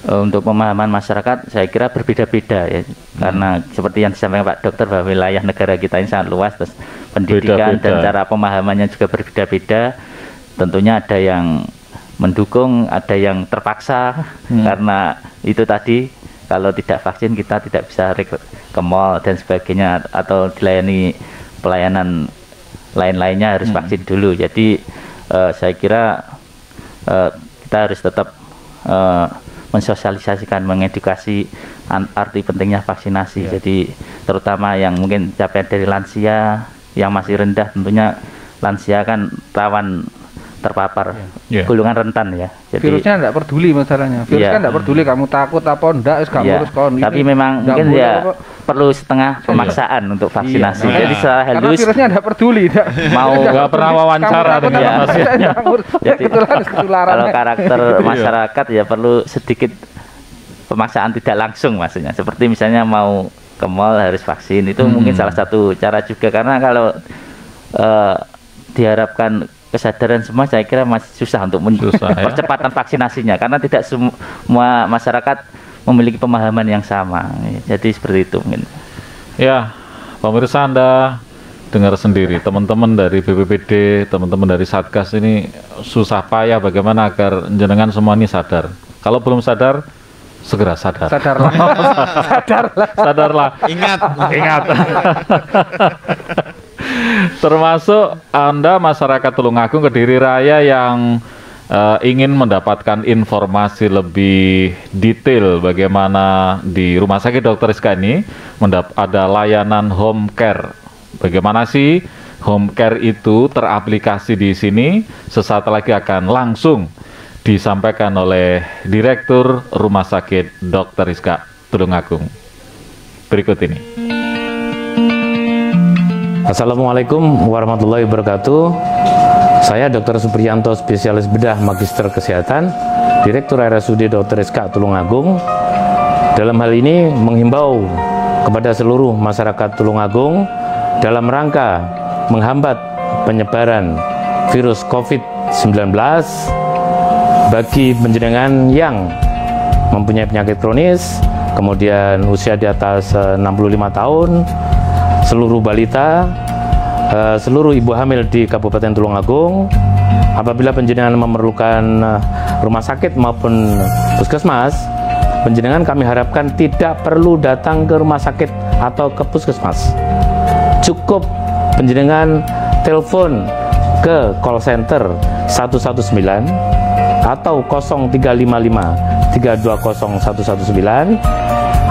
Untuk pemahaman masyarakat saya kira berbeda-beda ya, karena seperti yang disampaikan Pak Dokter bahwa wilayah negara kita ini sangat luas, terus pendidikan dan cara pemahamannya juga berbeda-beda. Tentunya ada yang mendukung, ada yang terpaksa karena itu tadi, kalau tidak vaksin kita tidak bisa ke mall dan sebagainya, atau dilayani pelayanan lain-lainnya harus vaksin dulu. Jadi saya kira kita harus tetap mensosialisasikan, mengedukasi arti pentingnya vaksinasi. Jadi terutama yang mungkin capaian dari lansia yang masih rendah, tentunya lansia kan rawan terpapar, golongan rentan ya. Jadi virusnya tidak peduli masalahnya. Virus kan tidak peduli kamu takut apa enggak, kamu harus kon. Tapi memang mungkin ya perlu setengah pemaksaan untuk vaksinasi. Jadi secara halus. Karena virusnya tidak peduli, mau nggak pernah wawancara dengan pasiennya. Jadi kalau karakter masyarakat ya perlu sedikit pemaksaan tidak langsung maksudnya. Seperti misalnya mau ke mall harus vaksin. Itu mungkin salah satu cara juga, karena kalau diharapkan kesadaran semua, saya kira masih susah untuk percepatan vaksinasinya, karena tidak semua masyarakat memiliki pemahaman yang sama. Jadi seperti itu mungkin. Ya, pemirsa, Anda dengar sendiri, teman-teman dari BPBD, teman-teman dari Satgas ini susah payah bagaimana agar jenengan semua ini sadar. Kalau belum sadar, segera sadar. Sadarlah. Sadarlah. Ingat. Termasuk Anda masyarakat Tulungagung, Kediri Raya yang ingin mendapatkan informasi lebih detail bagaimana di Rumah Sakit Dr. Rizka ini ada layanan home care. Bagaimana sih home care itu teraplikasi di sini? Sesaat lagi akan langsung disampaikan oleh Direktur Rumah Sakit Dr. Rizka Tulungagung. Berikut ini. Assalamualaikum warahmatullahi wabarakatuh. Saya Dr. Supriyanto, spesialis bedah Magister Kesehatan, Direktur RSUD Dr. Rizka Tulungagung. Dalam hal ini menghimbau kepada seluruh masyarakat Tulungagung dalam rangka menghambat penyebaran virus COVID-19 bagi panjenengan yang mempunyai penyakit kronis, kemudian usia di atas 65 tahun, seluruh balita, seluruh ibu hamil di Kabupaten Tulungagung. Apabila panjenengan memerlukan rumah sakit maupun puskesmas, panjenengan kami harapkan tidak perlu datang ke rumah sakit atau ke puskesmas. Cukup panjenengan telepon ke call center 119 atau 0355 320 119,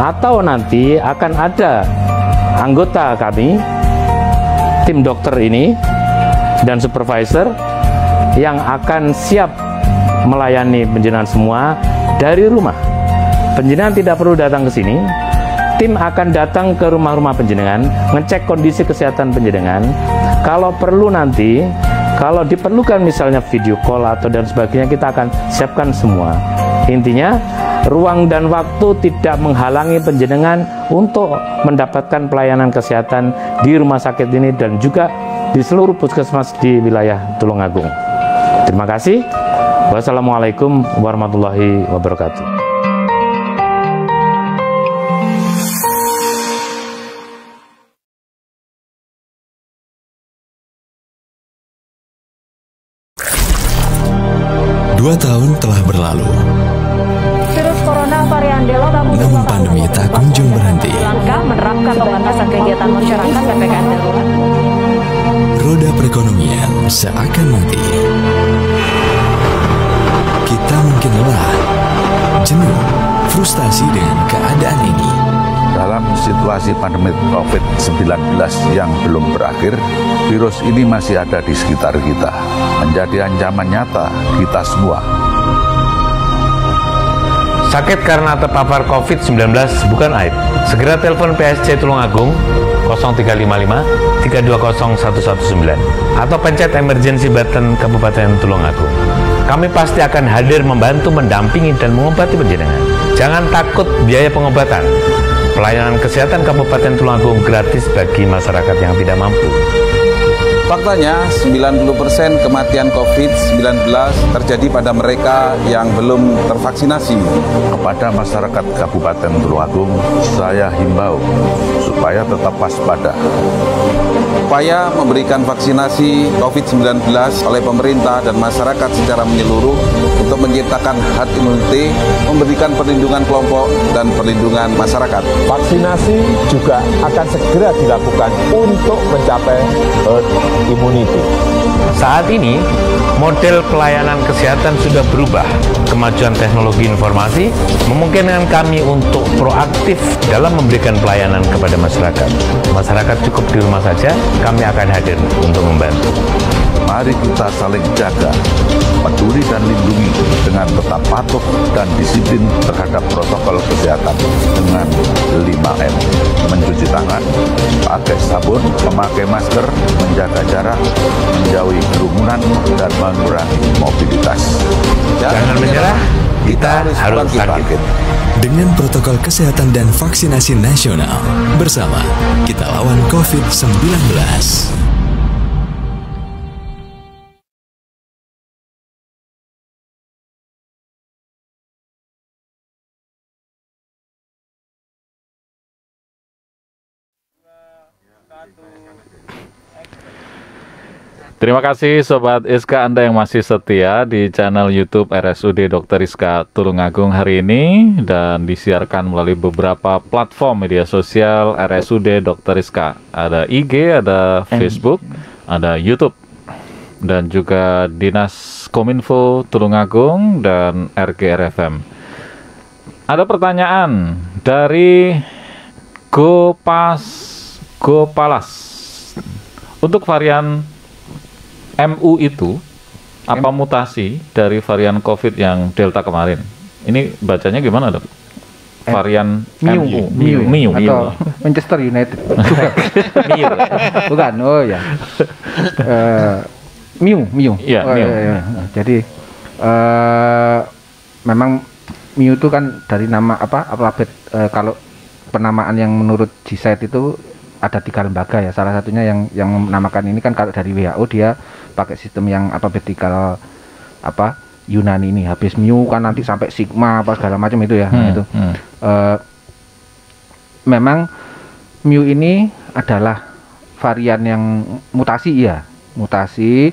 atau nanti akan ada anggota kami, tim dokter ini dan supervisor yang akan siap melayani panjenengan semua dari rumah. Panjenengan tidak perlu datang ke sini. Tim akan datang ke rumah-rumah panjenengan, ngecek kondisi kesehatan panjenengan. Kalau perlu nanti, kalau diperlukan misalnya video call atau dan sebagainya, kita akan siapkan semua. Intinya, ruang dan waktu tidak menghalangi panjenengan untuk mendapatkan pelayanan kesehatan di rumah sakit ini dan juga di seluruh puskesmas di wilayah Tulungagung. Terima kasih. Wassalamualaikum warahmatullahi wabarakatuh. Dua tahun telah berlalu. Virus corona varian Delta Namun pandemi tak kunjung berhenti. Langkah menerapkan pembatasan kegiatan masyarakat PPKM darurat. Roda perekonomian seakan mati. Kita mungkin lelah, jenuh, frustasi dengan keadaan ini. Dalam situasi pandemi COVID-19 yang belum berakhir, virus ini masih ada di sekitar kita, menjadi ancaman nyata kita semua. Sakit karena terpapar COVID-19 bukan aib. Segera telepon PSC Tulungagung 0355 320 119 atau pencet emergency button Kabupaten Tulungagung. Kami pasti akan hadir membantu, mendampingi, dan mengobati panjenengan. Jangan takut biaya pengobatan. Pelayanan kesehatan Kabupaten Tulungagung gratis bagi masyarakat yang tidak mampu. Faktanya, 90% kematian COVID-19 terjadi pada mereka yang belum tervaksinasi. Kepada masyarakat Kabupaten Tulungagung, saya himbau supaya tetap waspada. Upaya memberikan vaksinasi COVID-19 oleh pemerintah dan masyarakat secara menyeluruh untuk menciptakan herd immunity, memberikan perlindungan kelompok dan perlindungan masyarakat. Vaksinasi juga akan segera dilakukan untuk mencapai herd immunity. Saat ini, model pelayanan kesehatan sudah berubah. Kemajuan teknologi informasi memungkinkan kami untuk proaktif dalam memberikan pelayanan kepada masyarakat. Masyarakat cukup di rumah saja, kami akan hadir untuk membantu. Mari kita saling jaga, peduli dan lindungi dengan tetap patuh dan disiplin terhadap protokol kesehatan dengan 5M. Mencuci tangan, pakai sabun, memakai masker, menjaga jarak, menjauhi kerumunan, dan mengurangi mobilitas. Jangan menyerah, kita harus bangkit. Dengan protokol kesehatan dan vaksinasi nasional, bersama kita lawan COVID-19. Terima kasih Sobat Iska Anda yang masih setia di channel YouTube RSUD Dr. Iska Tulungagung hari ini dan disiarkan melalui beberapa platform media sosial RSUD Dr. Iska. Ada IG, ada Facebook, ada YouTube dan juga Dinas Kominfo Tulungagung dan RGRFM. Ada pertanyaan dari Gopalas. Untuk varian MU itu apa mutasi dari varian COVID yang Delta kemarin? Ini bacanya gimana, Dok? Varian Miu atau Manchester United. Bukan. Oh ya. Miu. Iya, Miu. Jadi memang Miu itu kan dari nama alfabet, kalau penamaan yang menurut G-Site itu ada 3 lembaga ya. Salah satunya yang menamakan ini kan kalau dari WHO dia pakai sistem yang alfabetikal Yunani ini. Habis Mu kan nanti sampai Sigma apa segala macam itu ya. Itu memang Mu ini adalah varian yang mutasi ya. Mutasi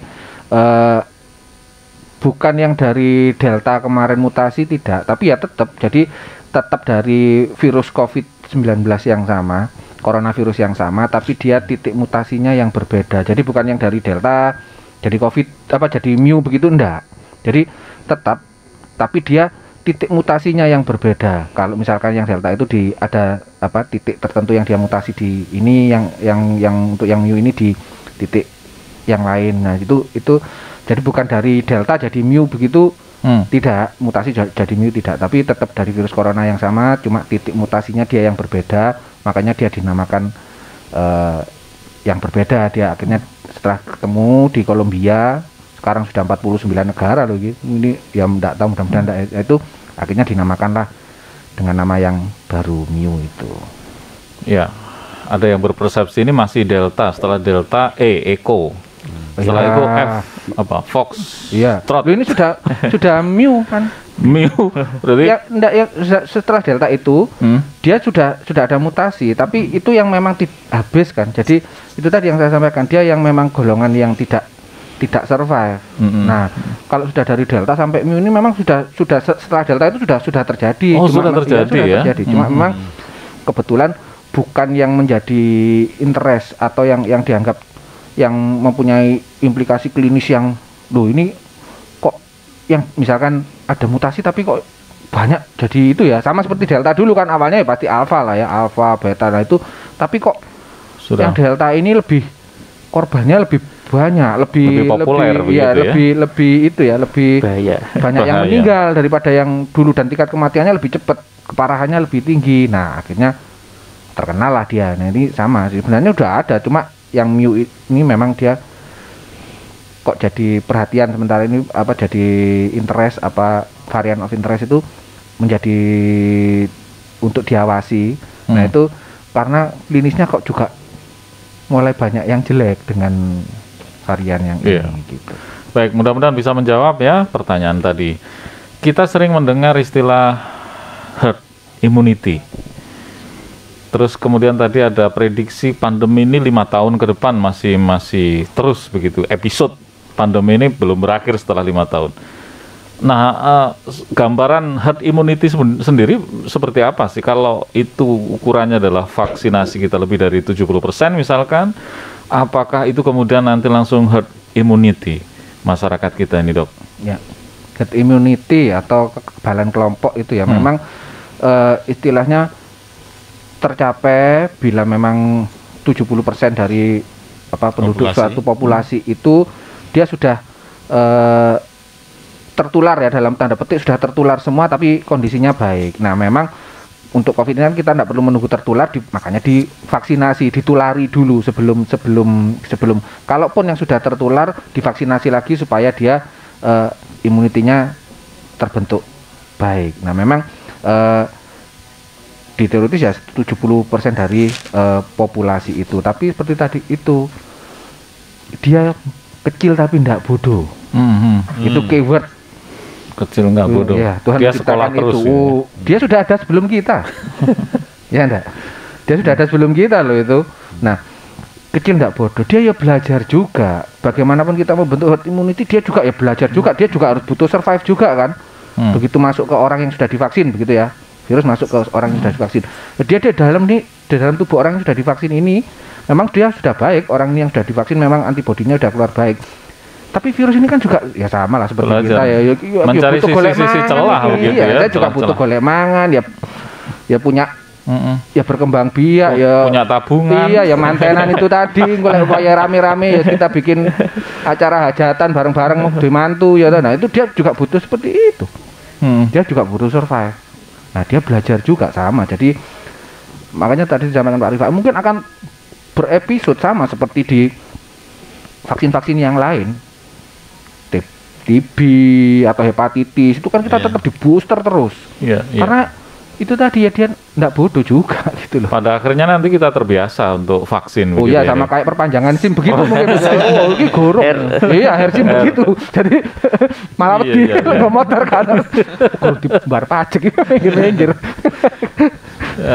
bukan yang dari Delta kemarin mutasi, tidak, tapi ya tetap dari virus COVID-19 yang sama, coronavirus yang sama, tapi dia titik mutasinya yang berbeda. Jadi bukan yang dari Delta jadi COVID jadi Mu begitu, enggak. Jadi tetap, tapi dia titik mutasinya yang berbeda. Kalau misalkan yang Delta itu ada titik tertentu yang dia mutasi di ini, yang untuk yang Mu ini di titik yang lain. Nah, itu jadi bukan dari Delta jadi Mu begitu. Tidak, mutasi jadi Mu tidak, tapi tetap dari virus corona yang sama, cuma titik mutasinya dia yang berbeda, makanya dia dinamakan yang berbeda. Dia akhirnya setelah ketemu di Kolombia, sekarang sudah 49 negara loh ini, ya enggak tahu, mudah-mudahan itu akhirnya dinamakanlah dengan nama yang baru Mu itu. Ya, ada yang berpersepsi ini masih Delta, setelah Delta Echo. Setelah itu Fox. Iya. Ini sudah Mu kan. Mu. Berarti ya enggak ya, setelah Delta itu dia sudah ada mutasi, tapi itu yang memang habis kan. Jadi itu tadi yang saya sampaikan, dia yang memang golongan yang tidak survive. Nah, kalau sudah dari Delta sampai Mu ini memang sudah setelah Delta itu sudah terjadi. Sudah terjadi ya. Cuma memang kebetulan bukan yang menjadi interest atau yang dianggap yang mempunyai implikasi klinis yang ini kok yang misalkan ada mutasi tapi kok banyak jadi itu ya, sama seperti Delta dulu kan, awalnya ya pasti alfa lah ya, alfa beta, nah itu, tapi kok yang Delta ini lebih korbannya lebih banyak, lebih populer, lebih banyak yang meninggal daripada yang dulu, dan tingkat kematiannya lebih cepat, keparahannya lebih tinggi. Nah, akhirnya terkenal lah dia. Nah, ini sama sebenarnya udah ada, cuma yang Mu ini memang dia kok jadi perhatian sementara ini, jadi interest, varian of interest itu menjadi untuk diawasi. Nah, itu karena klinisnya kok juga mulai banyak yang jelek dengan varian yang ini gitu. Baik, mudah-mudahan bisa menjawab ya pertanyaan tadi. Kita sering mendengar istilah herd immunity. Terus kemudian tadi ada prediksi pandemi ini 5 tahun ke depan masih terus begitu. Episode pandemi ini belum berakhir setelah 5 tahun. Nah, gambaran herd immunity sendiri seperti apa sih? Kalau itu ukurannya adalah vaksinasi kita lebih dari 70% misalkan, apakah itu kemudian nanti langsung herd immunity masyarakat kita ini, Dok? Ya, herd immunity atau kekebalan kelompok itu ya memang istilahnya tercapai bila memang 70% dari penduduk suatu populasi itu dia sudah tertular ya, dalam tanda petik sudah tertular semua tapi kondisinya baik. Nah, memang untuk COVID ini kan kita tidak perlu menunggu tertular, makanya divaksinasi, ditulari dulu sebelum kalaupun yang sudah tertular divaksinasi lagi supaya dia imunitinya terbentuk baik. Nah memang di teoritis ya 70% dari populasi itu, tapi seperti tadi itu dia kecil tapi tidak bodoh. Itu keyword kecil nggak bodoh. Ya, Tuhan dia sekolah terus. Itu. Dia sudah ada sebelum kita. Ya enggak? Dia sudah ada sebelum kita loh itu. Nah, kecil enggak bodoh, dia ya belajar juga. Bagaimanapun kita membentuk herd immunity, dia juga ya belajar juga. Dia juga harus butuh survive juga kan. Begitu masuk ke orang yang sudah divaksin begitu ya. Virus masuk ke orang yang sudah divaksin. Dia di dalam tubuh orang yang sudah divaksin ini memang dia sudah baik. Orang yang sudah divaksin memang antibodinya sudah keluar baik. Tapi virus ini kan juga ya sama lah seperti kita ya. Mencari sisi-sisi celah begitu ya. Dia juga butuh golek mangan ya punya ya berkembang biak ya punya tabungan. Iya ya mantenan itu tadi kalau ya rame-rame ya kita bikin acara hajatan bareng-bareng di mantu ya. Nah itu dia juga butuh seperti itu. Dia juga butuh survive. Nah dia belajar juga sama. Jadi makanya tadi disampaikan Pak Rifai mungkin akan berepisode sama seperti di vaksin-vaksin yang lain, TB atau hepatitis itu kan kita tetap di booster terus. Karena itu tadi ya dia enggak bodoh juga gitu loh. Pada akhirnya nanti kita terbiasa untuk vaksin. Oh iya sama kayak perpanjangan SIM begitu mungkin. Oh ini gorong. Iya SIM begitu. Jadi malah di motor kan. Kalau di bar pajak gitu minggir.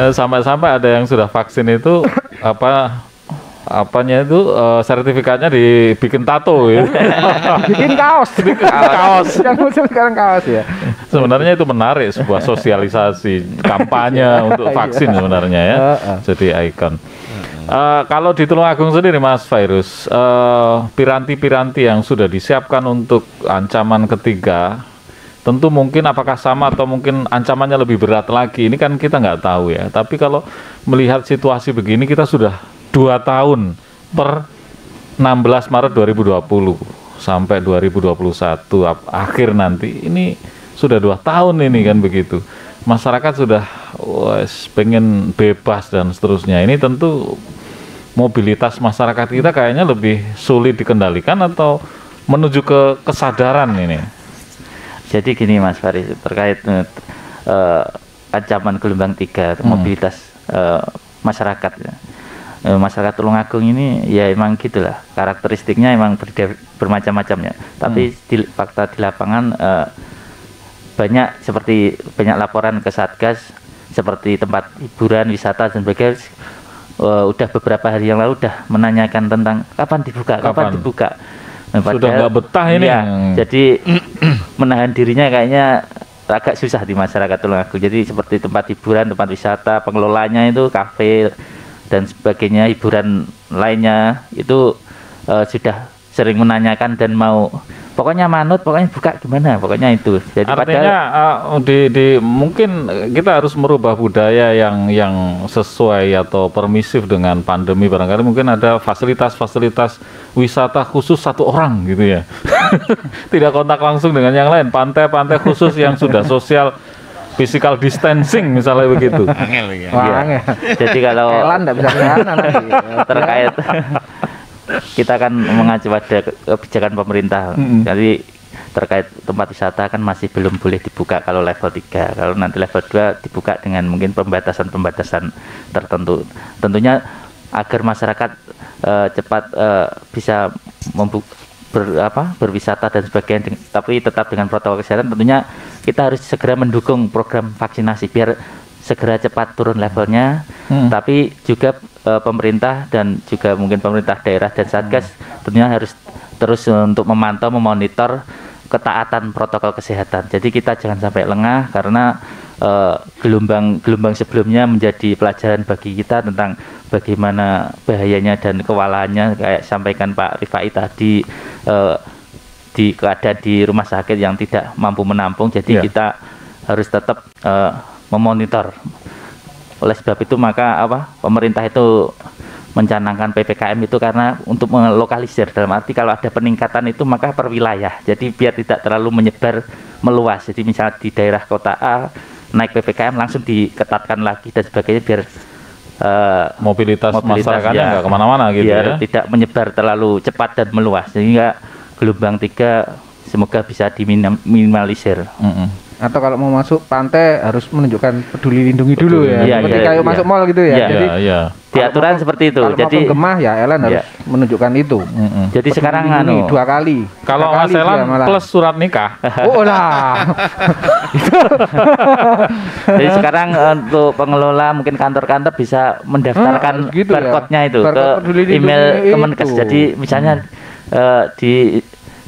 Sampai ada yang sudah vaksin itu apanya itu sertifikatnya dibikin tato ya. Bikin kaos. Yang muncul sekarang kaos ya. Sebenarnya itu menarik sebuah sosialisasi kampanye untuk vaksin sebenarnya ya. Jadi ikon. Kalau di Tulungagung sendiri Mas Virus, piranti-piranti yang sudah disiapkan untuk ancaman ketiga tentu mungkin apakah sama atau mungkin ancamannya lebih berat lagi. Ini kan kita nggak tahu ya. Tapi kalau melihat situasi begini kita sudah 2 tahun per 16 Maret 2020 sampai 2021 akhir nanti ini sudah 2 tahun ini kan begitu. Masyarakat sudah pengen bebas dan seterusnya. Ini tentu mobilitas masyarakat kita kayaknya lebih sulit dikendalikan atau menuju ke kesadaran ini. Jadi gini Mas Faris terkait ancaman gelombang 3 mobilitas masyarakat ya. Masyarakat Tulungagung ini ya emang gitulah karakteristiknya emang bermacam-macamnya. Tapi fakta di lapangan banyak laporan ke Satgas seperti tempat hiburan, wisata dan sebagainya. Udah beberapa hari yang lalu udah menanyakan tentang kapan dibuka. Nah, sudah nggak betah ini. Ya, jadi menahan dirinya kayaknya agak susah di masyarakat Tulungagung. Jadi seperti tempat hiburan, tempat wisata, pengelolanya itu kafe dan sebagainya, hiburan lainnya itu sudah sering menanyakan dan mau pokoknya manut, pokoknya buka gimana, pokoknya itu. Jadi artinya mungkin kita harus merubah budaya yang sesuai atau permisif dengan pandemi. Barangkali mungkin ada fasilitas-fasilitas wisata khusus 1 orang gitu ya. Tidak kontak langsung dengan yang lain, pantai-pantai khusus yang sudah sosial physical distancing misalnya begitu. Ya. Jadi kalau terkait kita kan mengacu pada kebijakan pemerintah. Jadi terkait tempat wisata kan masih belum boleh dibuka kalau level 3. Kalau nanti level 2 dibuka dengan mungkin pembatasan-pembatasan tertentu. Tentunya agar masyarakat cepat bisa berwisata dan sebagainya, tapi tetap dengan protokol kesehatan. Tentunya kita harus segera mendukung program vaksinasi biar segera cepat turun levelnya. Tapi juga pemerintah dan juga mungkin pemerintah daerah dan Satgas tentunya harus terus untuk memantau, memonitor ketaatan protokol kesehatan. Jadi kita jangan sampai lengah karena gelombang sebelumnya menjadi pelajaran bagi kita tentang bagaimana bahayanya dan kewalahannya, kayak sampaikan Pak Rifai tadi, di keadaan di rumah sakit yang tidak mampu menampung. Jadi kita harus tetap memonitor. Oleh sebab itu maka pemerintah itu mencanangkan PPKM itu karena untuk melokalisir, dalam arti kalau ada peningkatan itu maka per wilayah. Jadi biar tidak terlalu menyebar meluas. Jadi misalnya di daerah kota A naik PPKM langsung diketatkan lagi dan sebagainya biar mobilitas masyarakatnya nggak kemana-mana gitu biar tidak menyebar terlalu cepat dan meluas, sehingga gelombang 3 semoga bisa diminimalisir. Atau kalau mau masuk pantai harus menunjukkan peduli lindungi dulu ya. Iya, Seperti iya, kayak iya. masuk mall gitu ya. Iya, Jadi iya. Di aturan seperti itu. kalau Jadi mau penggema ya Ellen harus menunjukkan itu. Jadi Peduli sekarang lindungi 2 kali. Kalau 3 Mas kali Elan dia malah. plus surat nikah. Oh lah. Jadi sekarang untuk pengelola mungkin kantor-kantor bisa mendaftarkan gitu ya. barcode-nya itu Barcode ke peduli lindungi email Kemenkes. itu. Jadi misalnya di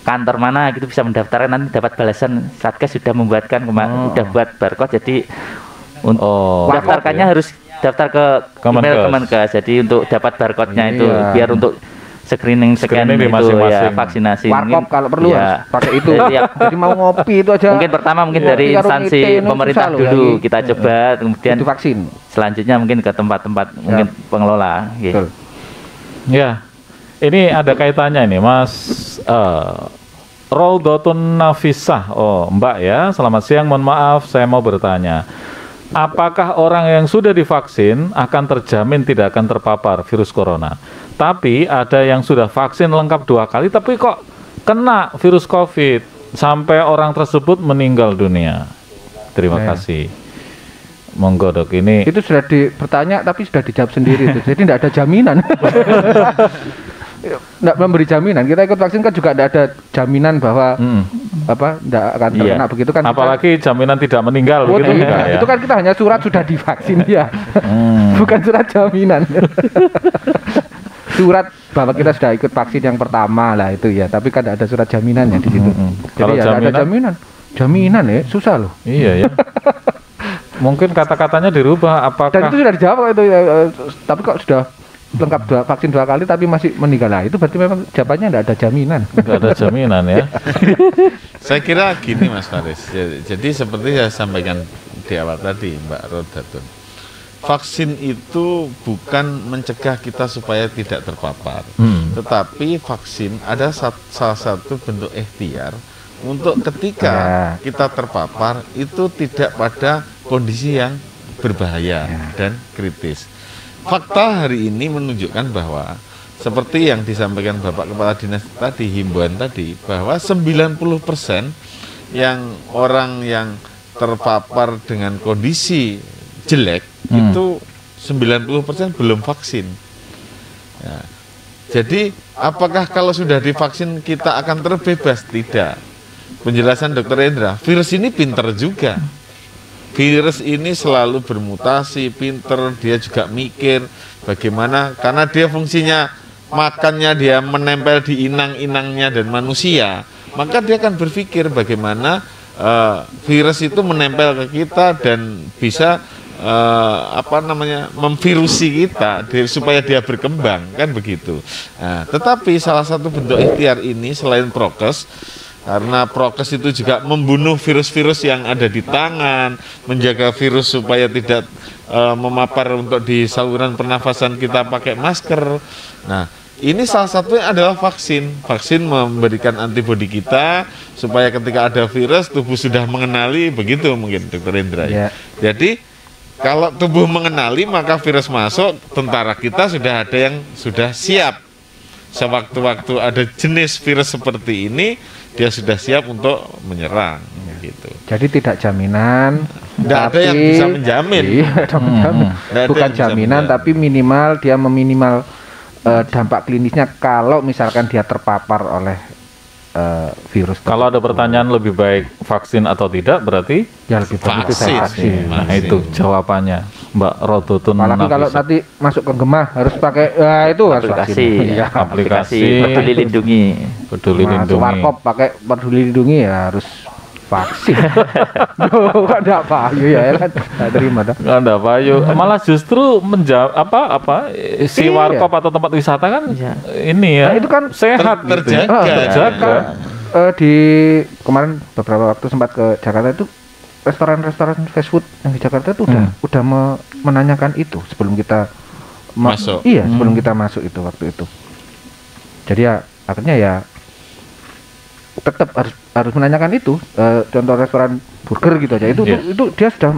kantor mana gitu bisa mendaftarkan, nanti dapat balasan Satgas sudah membuatkan sudah buat barcode. Jadi untuk daftarkannya harus daftar ke email Kemenkes. Jadi untuk dapat barcode-nya itu biar untuk screening Screening di itu ya masing-masing. vaksinasi. Warkop kalau perlu harus pakai itu. Jadi, Jadi mau ngopi itu aja. mungkin pertama mungkin dari Iya, instansi ini pemerintah susah loh, dulu ya, kita coba, kemudian itu vaksin. Selanjutnya mungkin ke tempat-tempat mungkin pengelola. Gitu. Ya, ini ada kaitannya ini, Mas Roldotun Nafisah. Oh, Mbak ya, selamat siang. Mohon maaf, saya mau bertanya. Apakah orang yang sudah divaksin akan terjamin tidak akan terpapar virus corona? Tapi ada yang sudah vaksin lengkap 2 kali, tapi kok kena virus COVID sampai orang tersebut meninggal dunia. Terima kasih. Monggo Dok, ini itu sudah bertanya tapi sudah dijawab sendiri itu. Jadi tidak ada jaminan. Tidak memberi jaminan. Kita ikut vaksin kan juga tidak ada jaminan bahwa tidak akan terkena begitu kan. Apalagi jaminan tidak meninggal begitu enggak ya? Itu kan kita hanya surat sudah divaksin ya. Bukan surat jaminan. Surat bahwa kita sudah ikut vaksin yang pertama lah itu ya, tapi kan tidak ada surat jaminannya di situ. Jadi Kalau ya ada jaminan ya susah loh. Iya ya. Mungkin kata-katanya dirubah. Apakah Dan itu sudah dijawab itu tapi kok sudah lengkap vaksin 2 kali tapi masih meninggal, lah itu berarti memang jawabannya tidak ada jaminan. Tidak ada jaminan ya. Saya kira gini Mas Faris. Jadi seperti saya sampaikan di awal tadi Mbak Rodatun, vaksin itu bukan mencegah kita supaya tidak terpapar, tetapi vaksin ada salah satu bentuk ikhtiar untuk ketika kita terpapar itu tidak pada kondisi yang berbahaya dan kritis. Fakta hari ini menunjukkan bahwa seperti yang disampaikan Bapak Kepala Dinas tadi, himbauan tadi, bahwa 90% yang orang yang terpapar dengan kondisi jelek itu 90% belum vaksin. Ya. Jadi apakah kalau sudah divaksin kita akan terbebas? Tidak. Penjelasan Dr. Endra, virus ini pinter juga. Virus ini selalu bermutasi, pinter, dia juga mikir bagaimana, karena dia fungsinya makannya dia menempel di inang-inangnya dan manusia, maka dia akan berpikir bagaimana virus itu menempel ke kita dan bisa memvirusi kita supaya dia berkembang, kan begitu. Nah, tetapi salah satu bentuk ikhtiar ini selain prokes, karena prokes itu juga membunuh virus-virus yang ada di tangan, menjaga virus supaya tidak memapar untuk di saluran pernafasan kita pakai masker. Nah, ini salah satunya adalah vaksin. Vaksin memberikan antibodi kita supaya ketika ada virus tubuh sudah mengenali, begitu mungkin Dr. Indra. Ya. Jadi kalau tubuh mengenali maka virus masuk, tentara kita sudah ada yang sudah siap. Sewaktu-waktu ada jenis virus seperti ini, dia sudah siap untuk menyerang, gitu. Jadi tidak jaminan, tidak ada yang bisa menjamin. Iya, bukan jaminan, tapi minimal dia meminimal dampak klinisnya kalau misalkan dia terpapar oleh virus. Kalau ada pertanyaan lebih baik vaksin atau tidak, berarti ya lebih baik itu saya vaksin. Nah itu jawabannya Mbak Rodotun. Apalagi kalau nanti masuk ke Gemah harus pakai itu aplikasi, ya. aplikasi Peduli Lindungi. Peduli Lindungi. Warkop pakai Peduli Lindungi ya harus vaksin. Loh, kok enggak payu ya kan? Enggak terima dah. Enggak payu. Malah justru si warkop atau tempat wisata kan ini ya. Nah, itu kan sehat terjaga. Terjaga. Di kemarin beberapa waktu sempat ke Jakarta itu restoran-restoran fast food yang di Jakarta itu udah menanyakan itu sebelum kita masuk. Iya, sebelum kita masuk itu waktu itu. Jadi ya akhirnya ya tetap harus menanyakan itu. Contoh restoran burger gitu aja itu dia sudah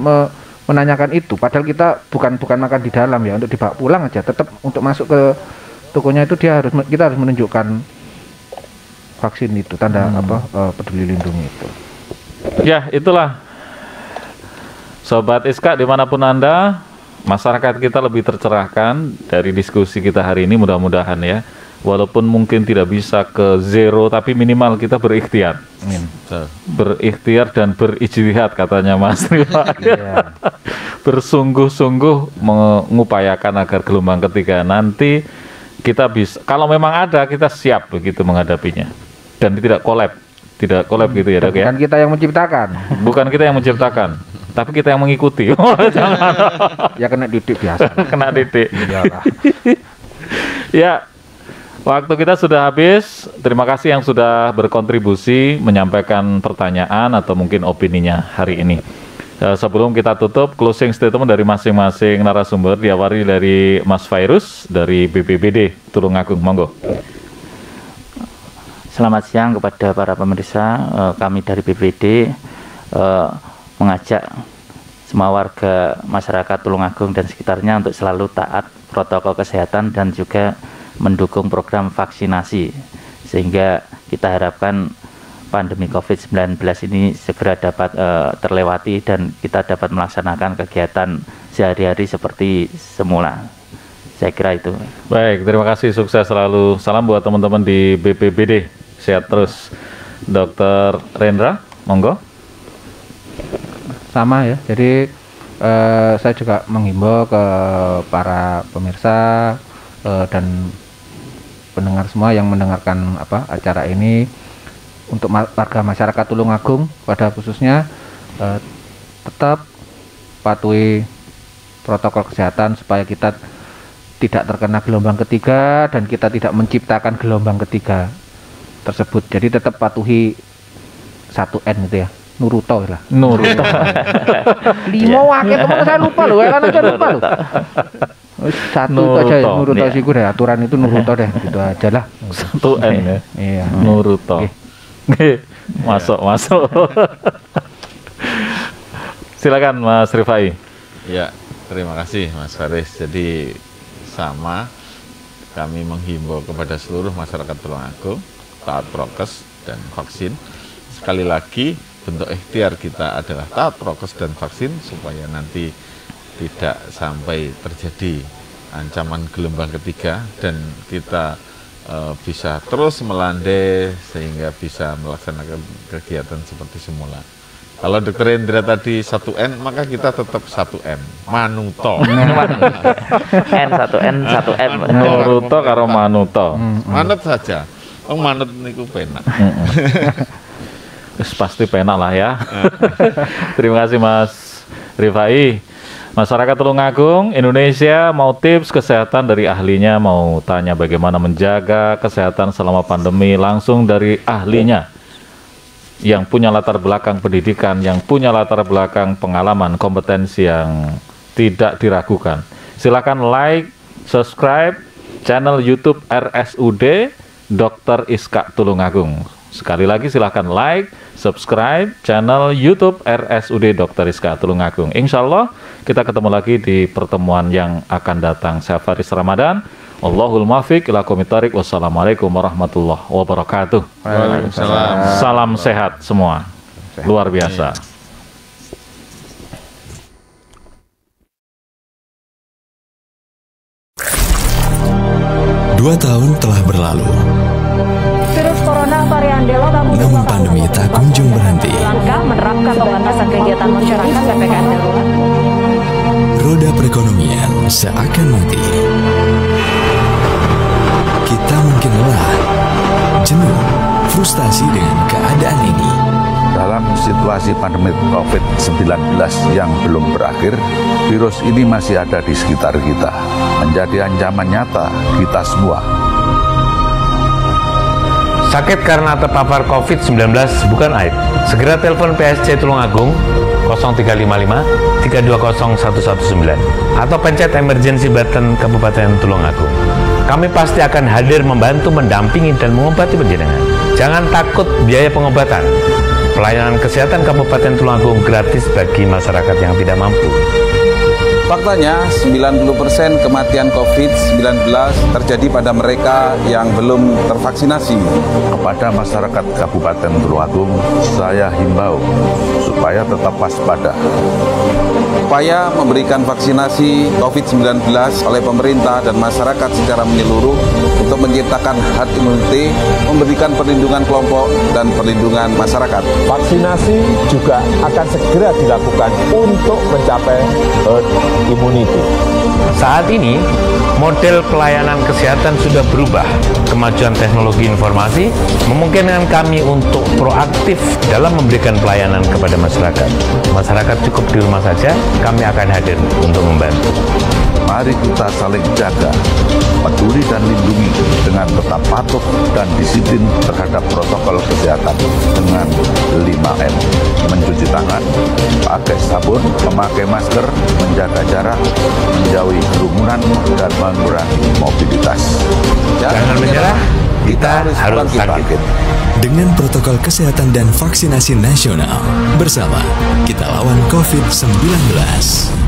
menanyakan itu. Padahal kita bukan makan di dalam ya, untuk dibawa pulang aja. Tetap untuk masuk ke tokonya itu kita harus menunjukkan vaksin itu, tanda peduli lindungi itu. Ya itulah Sobat Iska dimanapun Anda, masyarakat kita lebih tercerahkan dari diskusi kita hari ini, mudah-mudahan ya. Walaupun mungkin tidak bisa ke zero, tapi minimal kita berikhtiar. Berikhtiar dan berijtihad katanya Mas Rifa. Bersungguh-sungguh mengupayakan agar gelombang ketiga nanti kita bisa, kalau memang ada, kita siap begitu menghadapinya. Dan tidak collab gitu ya, Dok ya. Bukan kita yang menciptakan. Bukan kita yang menciptakan, tapi kita yang mengikuti. Jangan. Ya kena didik biasa. Kena didik. Iyalah. Ya, waktu kita sudah habis. Terima kasih yang sudah berkontribusi menyampaikan pertanyaan atau mungkin opininya hari ini. Sebelum kita tutup, closing statement dari masing-masing narasumber diawali dari Mas Fairuz dari BPBD Tulungagung. Monggo. Selamat siang kepada para pemirsa. Kami dari BPBD mengajak semua warga masyarakat Tulungagung dan sekitarnya untuk selalu taat protokol kesehatan dan juga mendukung program vaksinasi, sehingga kita harapkan pandemi COVID-19 ini segera dapat terlewati dan kita dapat melaksanakan kegiatan sehari-hari seperti semula. Saya kira itu. Baik, terima kasih, sukses selalu. Salam buat teman-teman di BPBD, sehat terus. Dr. Rendra, monggo. Sama ya, jadi saya juga menghimbau ke para pemirsa dan pendengar semua yang mendengarkan acara ini, untuk warga masyarakat Tulungagung pada khususnya tetap patuhi protokol kesehatan supaya kita tidak terkena gelombang ketiga dan kita tidak menciptakan gelombang ketiga tersebut. Jadi tetap patuhi 1N gitu ya, Nuruto lah. Nuruto. Limo wakil kemana saya lupa loh, kan aja lupa loh. Satu itu aja ya, Nuruto sih deh, aturan itu Nuruto deh, gitu aja lah. 1N ya. Iya. Nuruto. Masuk. Silakan Mas Rifai. Ya, terima kasih Mas Faris. Jadi sama, kami menghimbau kepada seluruh masyarakat Tulungagung taat prokes dan vaksin. Sekali lagi, bentuk ikhtiar kita adalah taat prokes dan vaksin supaya nanti tidak sampai terjadi ancaman gelombang ketiga dan kita bisa terus melandai sehingga bisa melaksanakan kegiatan seperti semula. Kalau Dr. Rendra tadi 1N, maka kita tetap 1M, Manuto. N1N 1M. Nuruto karo Manuto. Manut saja. Oh, manut niku penak. Pasti penak lah ya. Terima kasih Mas Rifai. Masyarakat Tulungagung, Indonesia mau tips kesehatan dari ahlinya, mau tanya bagaimana menjaga kesehatan selama pandemi, langsung dari ahlinya yang punya latar belakang pendidikan, yang punya latar belakang pengalaman, kompetensi yang tidak diragukan. Silakan like, subscribe channel YouTube RSUD Dr. Iska Tulungagung. Sekali lagi silakan like, subscribe channel YouTube RSUD Dr. Iska Tulungagung. Insya Allah kita ketemu lagi di pertemuan yang akan datang. Saya Faris Ramadan. Allahul muwaffiq ila aqwamit thoriq. Wassalamualaikum warahmatullahi wabarakatuh. Waalaikumsalam. Salam sehat semua. Luar biasa. 2 tahun telah berlalu. Virus corona varian Delta Namun pandemi tak kunjung berhenti. langkah menerapkan pembatasan kegiatan masyarakat PPKM darurat. Roda perekonomian seakan mati. Kita mungkin lelah, jenuh, frustasi dengan keadaan ini. Dalam situasi pandemi COVID-19 yang belum berakhir, virus ini masih ada di sekitar kita, menjadi ancaman nyata kita semua. Sakit karena terpapar COVID-19 bukan aib. Segera telepon PSC Tulungagung 0355 320 119 atau pencet emergency button Kabupaten Tulungagung. Kami pasti akan hadir membantu, mendampingi, dan mengobati panjenengan. Jangan takut biaya pengobatan. Pelayanan kesehatan Kabupaten Tulungagung gratis bagi masyarakat yang tidak mampu. Faktanya, 90% kematian COVID-19 terjadi pada mereka yang belum tervaksinasi. Kepada masyarakat Kabupaten Tulungagung, saya himbau supaya tetap waspada. Upaya memberikan vaksinasi COVID-19 oleh pemerintah dan masyarakat secara menyeluruh untuk menciptakan herd immunity, memberikan perlindungan kelompok dan perlindungan masyarakat. Vaksinasi juga akan segera dilakukan untuk mencapai herd immunity. Saat ini, model pelayanan kesehatan sudah berubah. Kemajuan teknologi informasi memungkinkan kami untuk proaktif dalam memberikan pelayanan kepada masyarakat. Masyarakat cukup di rumah saja, kami akan hadir untuk membantu. Mari kita saling jaga, peduli dan lindungi dengan tetap patuh dan disiplin terhadap protokol kesehatan dengan 5M. Mencuci tangan, pakai sabun, memakai masker, menjaga jarak, menjauhi kerumunan, dan mengurangi mobilitas. Jangan menyerah, kita harus bangkit. Dengan protokol kesehatan dan vaksinasi nasional, bersama kita lawan COVID-19.